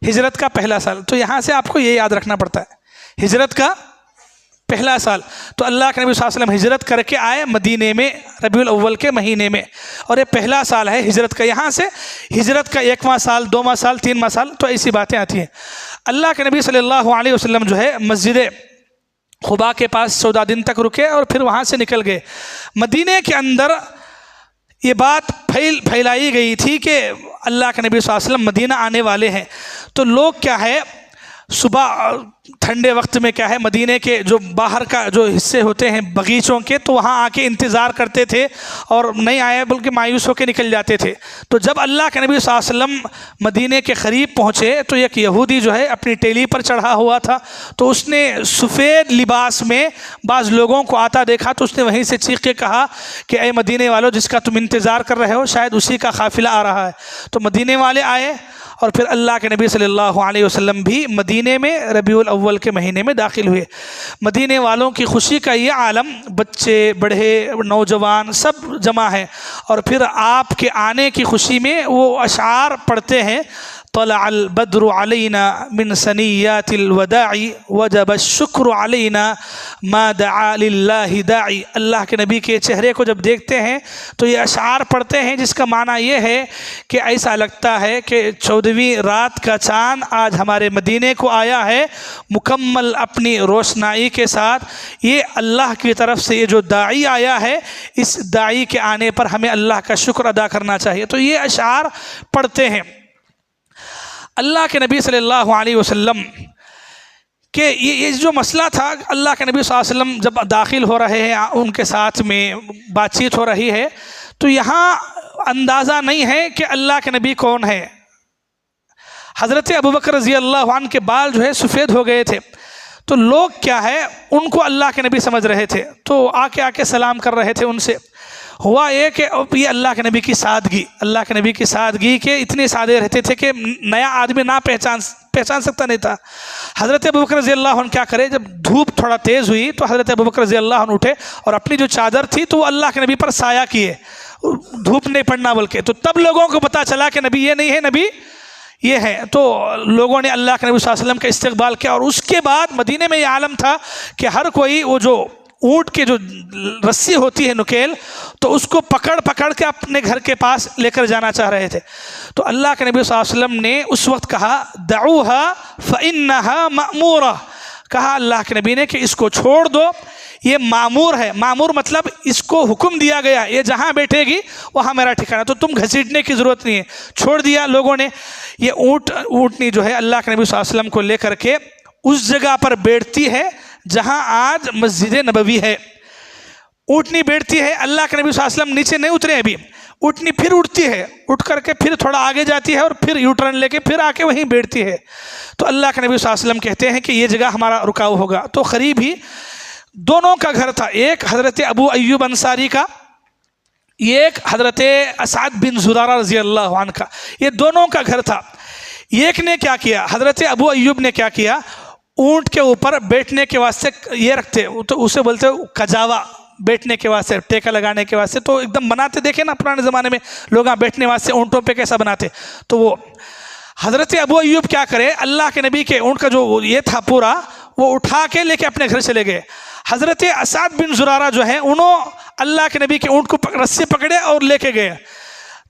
ہجرت کا پہلا سال۔ تو یہاں سے آپ کو یہ یاد رکھنا پڑتا ہے، ہجرت کا پہلا سال۔ تو اللہ کے نبی صلی اللہ علیہ وسلم ہجرت کر کے آئے مدینے میں ربیع الاول کے مہینے میں، اور یہ پہلا سال ہے ہجرت کا۔ یہاں سے ہجرت کا 1واں سال، 2واں سال، 3واں سال، تو ایسی باتیں آتی ہیں۔ اللہ کے نبی صلی اللہ علیہ وسلم جو ہے مسجد قباء کے پاس 14 دن تک رکے، اور پھر وہاں سے نکل گئے۔ مدینے کے اندر یہ بات پھیلائی گئی تھی کہ اللہ کے نبی صلی اللہ علیہ وسلم مدینہ آنے والے ہیں، تو لوگ کیا ہے صبح ٹھنڈے وقت میں کیا ہے مدینے کے جو باہر کا جو حصے ہوتے ہیں باغیچوں کے، تو وہاں آ کے انتظار کرتے تھے، اور نہیں آئے بلکہ مایوس ہو کے نکل جاتے تھے۔ تو جب اللہ کے نبی صلی اللہ علیہ وسلم مدینے کے قریب پہنچے تو ایک یہودی جو ہے اپنی ٹیلی پر چڑھا ہوا تھا، تو اس نے سفید لباس میں بعض لوگوں کو آتا دیکھا، تو اس نے وہیں سے چیخ کے کہا کہ اے مدینے والوں، جس کا تم انتظار کر رہے ہو شاید اسی کا قافلہ آ رہا ہے۔ تو مدینے والے آئے، اور پھر اللہ کے نبی صلی اللہ علیہ وسلم بھی مدینے میں ربیع الاول کے مہینے میں داخل ہوئے۔ مدینے والوں کی خوشی کا یہ عالم، بچے، بڑھے، نوجوان سب جمع ہیں، اور پھر آپ کے آنے کی خوشی میں وہ اشعار پڑھتے ہیں، طلع البدر علینا من ثنیات الوداع وجب الشکر علینا ما دعا للہ داعی۔ اللہ کے نبی کے چہرے کو جب دیکھتے ہیں تو یہ اشعار پڑھتے ہیں، جس کا معنی یہ ہے کہ ایسا لگتا ہے کہ 14ویں رات کا چاند آج ہمارے مدینے کو آیا ہے مکمل اپنی روشنائی کے ساتھ۔ یہ اللہ کی طرف سے یہ جو داعی آیا ہے، اس داعی کے آنے پر ہمیں اللہ کا شکر ادا کرنا چاہیے۔ تو یہ اشعار پڑھتے ہیں۔ اللہ کے نبی صلی اللہ علیہ وسلم کہ یہ جو مسئلہ تھا، اللہ کے نبی صلی اللہ علیہ وسلم جب داخل ہو رہے ہیں، ان کے ساتھ میں بات چیت ہو رہی ہے، تو یہاں اندازہ نہیں ہے کہ اللہ کے نبی کون ہے۔ حضرت ابوبکر رضی اللہ عنہ کے بال جو ہے سفید ہو گئے تھے، تو لوگ کیا ہے ان کو اللہ کے نبی سمجھ رہے تھے، تو آ کے سلام کر رہے تھے ان سے۔ ہوا یہ کہ یہ اللہ کے نبی کی سادگی، اللہ کے نبی کی سادگی کے اتنے سادے رہتے تھے کہ نیا آدمی نہ پہچان سکتا نہیں تھا۔ حضرت ابوبکر رضی اللہ عنہ کیا کرے، جب دھوپ تھوڑا تیز ہوئی تو حضرت ابوبکر رضی اللہ عنہ اٹھے اور اپنی جو چادر تھی تو وہ اللہ کے نبی پر سایہ کیے، دھوپ نہیں پڑنا بلکہ۔ تو تب لوگوں کو پتہ چلا کہ نبی یہ نہیں ہے، نبی یہ ہے۔ تو لوگوں نے اللہ کے نبی صلی اللہ علیہ وسلم کا استقبال کیا، اور اس کے بعد مدینے میں یہ عالم تھا کہ ہر کوئی وہ جو اونٹ کی جو رسی ہوتی ہے نکیل، تو اس کو پکڑ کے اپنے گھر کے پاس لے کر جانا چاہ رہے تھے۔ تو اللہ کے نبی صلی اللہ علیہ وسلم نے اس وقت کہا دعوها فإنها مأمورہ، کہا اللہ کے نبی نے کہ اس کو چھوڑ دو، یہ معمور ہے۔ معمور مطلب اس کو حکم دیا گیا، یہ جہاں بیٹھے گی وہاں میرا ٹھکانہ، تو تم گھسیٹنے کی ضرورت نہیں ہے۔ چھوڑ دیا لوگوں نے۔ یہ اونٹنی جو ہے اللہ کے نبی صلی اللہ علیہ وسلم کو لے کر کے اس جگہ پر بیٹھتی ہے جہاں آج مسجد نبوی ہے۔ اونٹنی بیٹھتی ہے، اللہ کے نبی صلی اللہ علیہ وسلم نیچے نہیں اترے ابھی، اونٹنی پھر اٹھتی ہے، اٹھ کر کے پھر تھوڑا آگے جاتی ہے اور پھر یو ٹرن لے کے پھر آ کے وہیں بیٹھتی ہے۔ تو اللہ کے نبی صلی اللہ علیہ وسلم کہتے ہیں کہ یہ جگہ ہمارا رکاؤ ہوگا۔ تو قریب ہی دونوں کا گھر تھا، ایک حضرت ابو ایوب انصاری کا، ایک حضرت اسعد بن زرارہ رضی اللہ عنہ کا، یہ دونوں کا گھر تھا۔ ایک نے کیا کیا، حضرت ابو ایوب نے کیا کیا، اونٹ کے اوپر بیٹھنے کے واسطے یہ رکھتے، تو اسے بولتے کجاوا، بیٹھنے کے واسطے، ٹیکا لگانے کے واسطے، تو ایک دم بناتے دیکھیں نا پرانے زمانے میں لوگ بیٹھنے واسطے اونٹوں پہ کیسا بناتے۔ تو وہ حضرت ابو ایوب کیا کرے، اللہ کے نبی کے اونٹ کا جو یہ تھا پورا، وہ اٹھا کے لے کے اپنے گھر چلے گئے۔ حضرت اسعد بن زرارہ جو ہے، انہوں اللہ کے نبی کے اونٹ کو رسی پکڑے اور لے کے گئے۔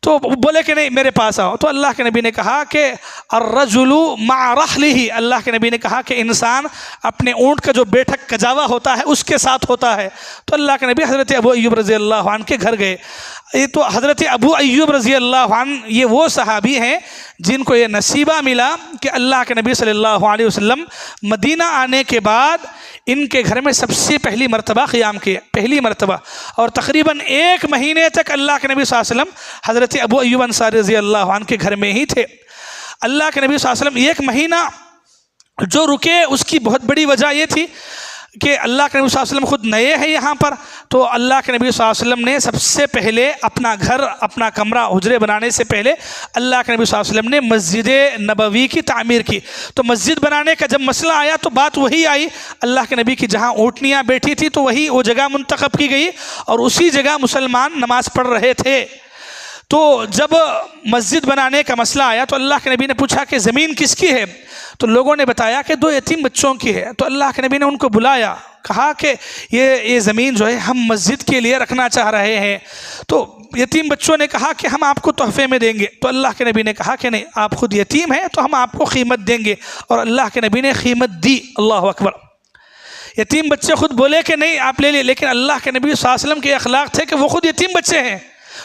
تو بولے کہ نہیں میرے پاس آؤ. تو اللہ کے نبی نے کہا کہ الرجل مع رحلہ، اللہ کے نبی نے کہا کہ انسان اپنے اونٹ کا جو بیٹھک کجاوا ہوتا ہے اس کے ساتھ ہوتا ہے. تو اللہ کے نبی حضرت ابو ایوب رضی اللہ عنہ کے گھر گئے. یہ تو حضرت ابو ایوب رضی اللہ عنہ یہ وہ صحابی ہیں جن کو یہ نصیبہ ملا کہ اللہ کے نبی صلی اللہ علیہ وسلم مدینہ آنے کے بعد ان کے گھر میں سب سے پہلی مرتبہ قیام کیا، پہلی مرتبہ. اور تقریباً 1 مہینے تک اللہ کے نبی صلی اللہ علیہ وسلم حضرت ابو ایوب انصاری رضی اللہ عنہ کے گھر میں ہی تھے. اللہ کے نبی صلی اللہ علیہ وسلم 1 مہینہ جو رکے اس کی بہت بڑی وجہ یہ تھی کہ اللہ کے نبی صلی اللہ علیہ وسلم خود نئے ہیں یہاں پر. تو اللہ کے نبی صلی اللہ علیہ وسلم نے سب سے پہلے اپنا گھر، اپنا کمرہ، حجرے بنانے سے پہلے اللہ کے نبی صلی اللہ علیہ وسلم نے مسجد نبوی کی تعمیر کی. تو مسجد بنانے کا جب مسئلہ آیا تو بات وہی آئی، اللہ کے نبی کی جہاں اونٹنیاں بیٹھی تھی تو وہی وہ جگہ منتخب کی گئی اور اسی جگہ مسلمان نماز پڑھ رہے تھے. تو جب مسجد بنانے کا مسئلہ آیا تو اللہ کے نبی نے پوچھا کہ زمین کس کی ہے؟ تو لوگوں نے بتایا کہ 2 یتیم بچوں کی ہے. تو اللہ کے نبی نے ان کو بلایا، کہا کہ یہ زمین جو ہے ہم مسجد کے لیے رکھنا چاہ رہے ہیں. تو یتیم بچوں نے کہا کہ ہم آپ کو تحفے میں دیں گے. تو اللہ کے نبی نے کہا کہ نہیں، آپ خود یتیم ہیں تو ہم آپ کو قیمت دیں گے. اور اللہ کے نبی نے قیمت دی. اللہ اکبر. یتیم بچے خود بولے کہ نہیں آپ لے لیں، لیکن اللہ کے نبی صلی اللہ علیہ وسلم کے اخلاق تھے کہ وہ خود یتیم بچے ہیں.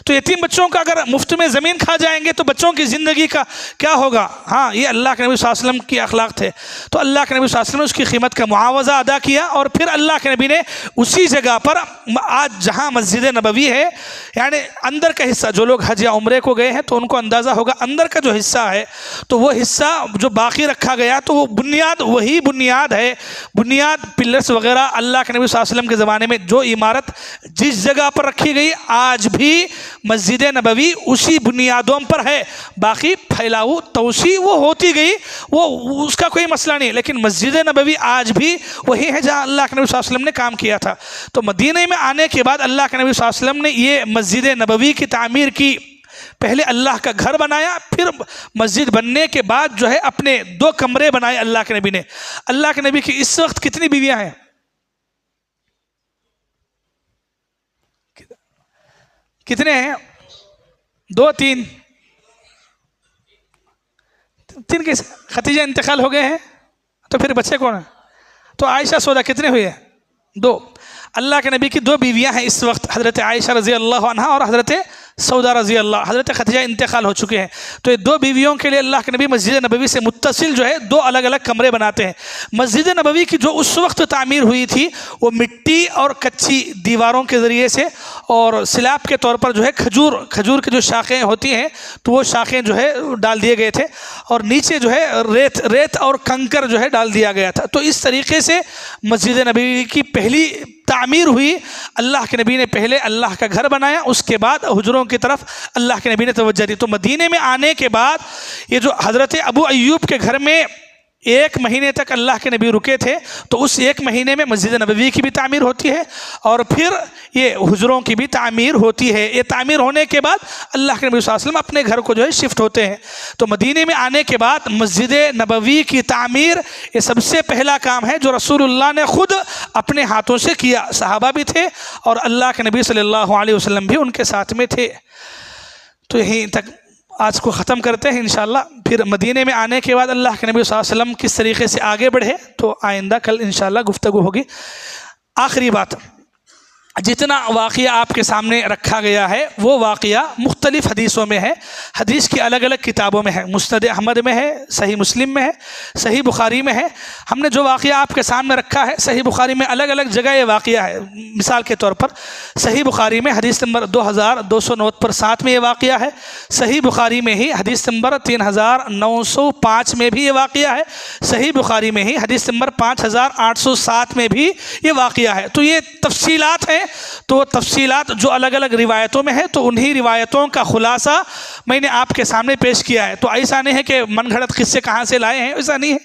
تو یتیم بچوں کا اگر مفت میں زمین کھا جائیں گے تو بچوں کی زندگی کا کیا ہوگا؟ ہاں، یہ اللہ کے نبی صلی اللہ علیہ وسلم کی اخلاق تھے. تو اللہ کے نبی صلی اللہ علیہ وسلم نے اس کی قیمت کا معاوضہ ادا کیا. اور پھر اللہ کے نبی نے اسی جگہ پر آج جہاں مسجد نبوی ہے، یعنی اندر کا حصہ، جو لوگ حج یا عمرے کو گئے ہیں تو ان کو اندازہ ہوگا اندر کا جو حصہ ہے تو وہ حصہ جو باقی رکھا گیا تو وہ بنیاد وہی بنیاد ہے. بنیاد پلرس وغیرہ اللہ کے نبی صلی اللہ علیہ وسلم کے زمانے میں جو عمارت جس جگہ پر رکھی گئی آج بھی مسجد نبوی اسی بنیادوں پر ہے. باقی پھیلاؤ توسیع وہ ہوتی گئی، وہ اس کا کوئی مسئلہ نہیں، لیکن مسجد نبوی آج بھی وہی ہے جہاں اللہ کے نبی صلی اللہ علیہ وسلم نے کام کیا تھا. تو مدینہ میں آنے کے بعد اللہ کے نبی صلی اللہ علیہ وسلم نے یہ مسجد نبوی کی تعمیر کی. پہلے اللہ کا گھر بنایا، پھر مسجد بننے کے بعد جو ہے اپنے 2 کمرے بنائے اللہ کے نبی نے. اللہ کے نبی کی اس وقت کتنی بیویاں ہیں؟ کتنے ہیں؟ 2 3 3 کے خدیجہ انتقال ہو گئے ہیں تو پھر بچے کون ہیں؟ تو عائشہ سودا کتنے ہوئے ہیں؟ 2. اللہ کے نبی کی 2 بیویاں ہیں اس وقت، حضرت عائشہ رضی اللہ عنہا اور حضرت سودا رضی اللہ. حضرت خدیجہ انتقال ہو چکے ہیں. تو یہ 2 بیویوں کے لیے اللہ کے نبی مسجد نبوی سے متصل جو ہے 2 الگ الگ کمرے بناتے ہیں. مسجد نبوی کی جو اس وقت تعمیر ہوئی تھی وہ مٹی اور کچی دیواروں کے ذریعے سے اور سلاب کے طور پر جو ہے کھجور کی جو شاخیں ہوتی ہیں تو وہ شاخیں جو ہے ڈال دیے گئے تھے اور نیچے جو ہے ریت اور کنکر جو ہے ڈال دیا گیا تھا. تو اس طریقے سے مسجد نبوی کی پہلی تعمیر ہوئی. اللہ کے نبی نے پہلے اللہ کا گھر بنایا، اس کے بعد حجروں کی طرف اللہ کے نبی نے توجہ دی. تو مدینے میں آنے کے بعد یہ جو حضرت ابو ایوب کے گھر میں 1 مہینے تک اللہ کے نبی رکے تھے تو اس 1 مہینے میں مسجد نبوی کی بھی تعمیر ہوتی ہے اور پھر یہ حجروں کی بھی تعمیر ہوتی ہے. یہ تعمیر ہونے کے بعد اللہ کے نبی صلی اللہ علیہ وسلم اپنے گھر کو جو ہے شفٹ ہوتے ہیں. تو مدینے میں آنے کے بعد مسجد نبوی کی تعمیر یہ سب سے پہلا کام ہے جو رسول اللہ نے خود اپنے ہاتھوں سے کیا. صحابہ بھی تھے اور اللہ کے نبی صلی اللہ علیہ وسلم بھی ان کے ساتھ میں تھے. تو یہیں تک آج کو ختم کرتے ہیں انشاءاللہ. پھر مدینے میں آنے کے بعد اللہ کے نبی صلی اللہ علیہ وسلم کس طریقے سے آگے بڑھے تو آئندہ کل انشاءاللہ گفتگو ہوگی. آخری بات، جتنا واقعہ آپ کے سامنے رکھا گیا ہے وہ واقعہ مختلف حدیثوں میں ہے، حدیث کی الگ الگ کتابوں میں ہے. مسند احمد میں ہے، صحیح مسلم میں ہے، صحیح بخاری میں ہے. ہم نے جو واقعہ آپ کے سامنے رکھا ہے صحیح بخاری میں الگ الگ جگہ یہ واقعہ ہے. مثال کے طور پر صحیح بخاری میں حدیث نمبر 2209 پر 7 میں یہ واقعہ ہے. صحیح بخاری میں ہی حدیث نمبر 3905 میں بھی یہ واقعہ ہے. صحیح بخاری میں ہی حدیث نمبر 5807 میں بھی یہ واقعہ ہے. تو یہ تفصیلات ہیں. تو تفصیلات جو الگ الگ روایتوں میں ہے تو انہی روایتوں کا خلاصہ میں نے آپ کے سامنے پیش کیا ہے. تو ایسا نہیں ہے کہ من گھڑت قصے کہاں سے لائے ہیں، ایسا نہیں ہے.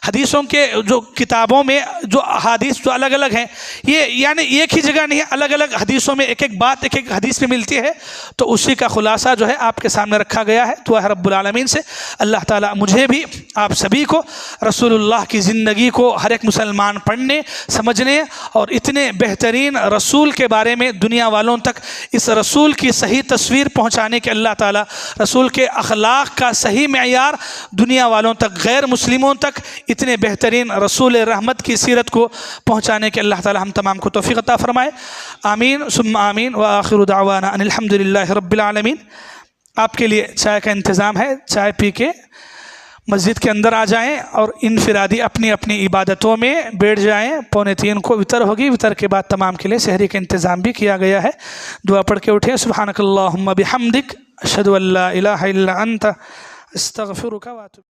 حدیثوں کے جو کتابوں میں جو احادیث جو الگ الگ ہیں یہ یعنی ایک ہی جگہ نہیں ہے، الگ الگ حدیثوں میں ایک ایک بات ایک ایک حدیث میں ملتی ہے. تو اسی کا خلاصہ جو ہے آپ کے سامنے رکھا گیا ہے. دعا ہے رب العالمین سے اللہ تعالیٰ مجھے بھی آپ سبھی کو رسول اللہ کی زندگی کو ہر ایک مسلمان پڑھنے سمجھنے اور اتنے بہترین رسول رسول کے بارے میں دنیا والوں تک اس رسول کی صحیح تصویر پہنچانے کے اللہ تعالیٰ رسول کے اخلاق کا صحیح معیار دنیا والوں تک، غیر مسلموں تک اتنے بہترین رسول رحمت کی سیرت کو پہنچانے کے اللہ تعالیٰ ہم تمام کو توفیق عطا فرمائے۔ آمین ثم آمین وآخر دعوانا ان الحمدللہ رب العالمین۔ آپ کے لیے چائے کا انتظام ہے، چائے پی کے مسجد کے اندر آ جائیں اور انفرادی اپنی اپنی عبادتوں میں بیٹھ جائیں۔ 2:45 کو وتر ہوگی، وتر کے بعد تمام کے لیے سحری کا انتظام بھی کیا گیا ہے۔ دعا پڑھ کے اٹھیں۔ سبحانک اللہم بحمدک اشہد ان لا الہ الا انت استغفرک واتوب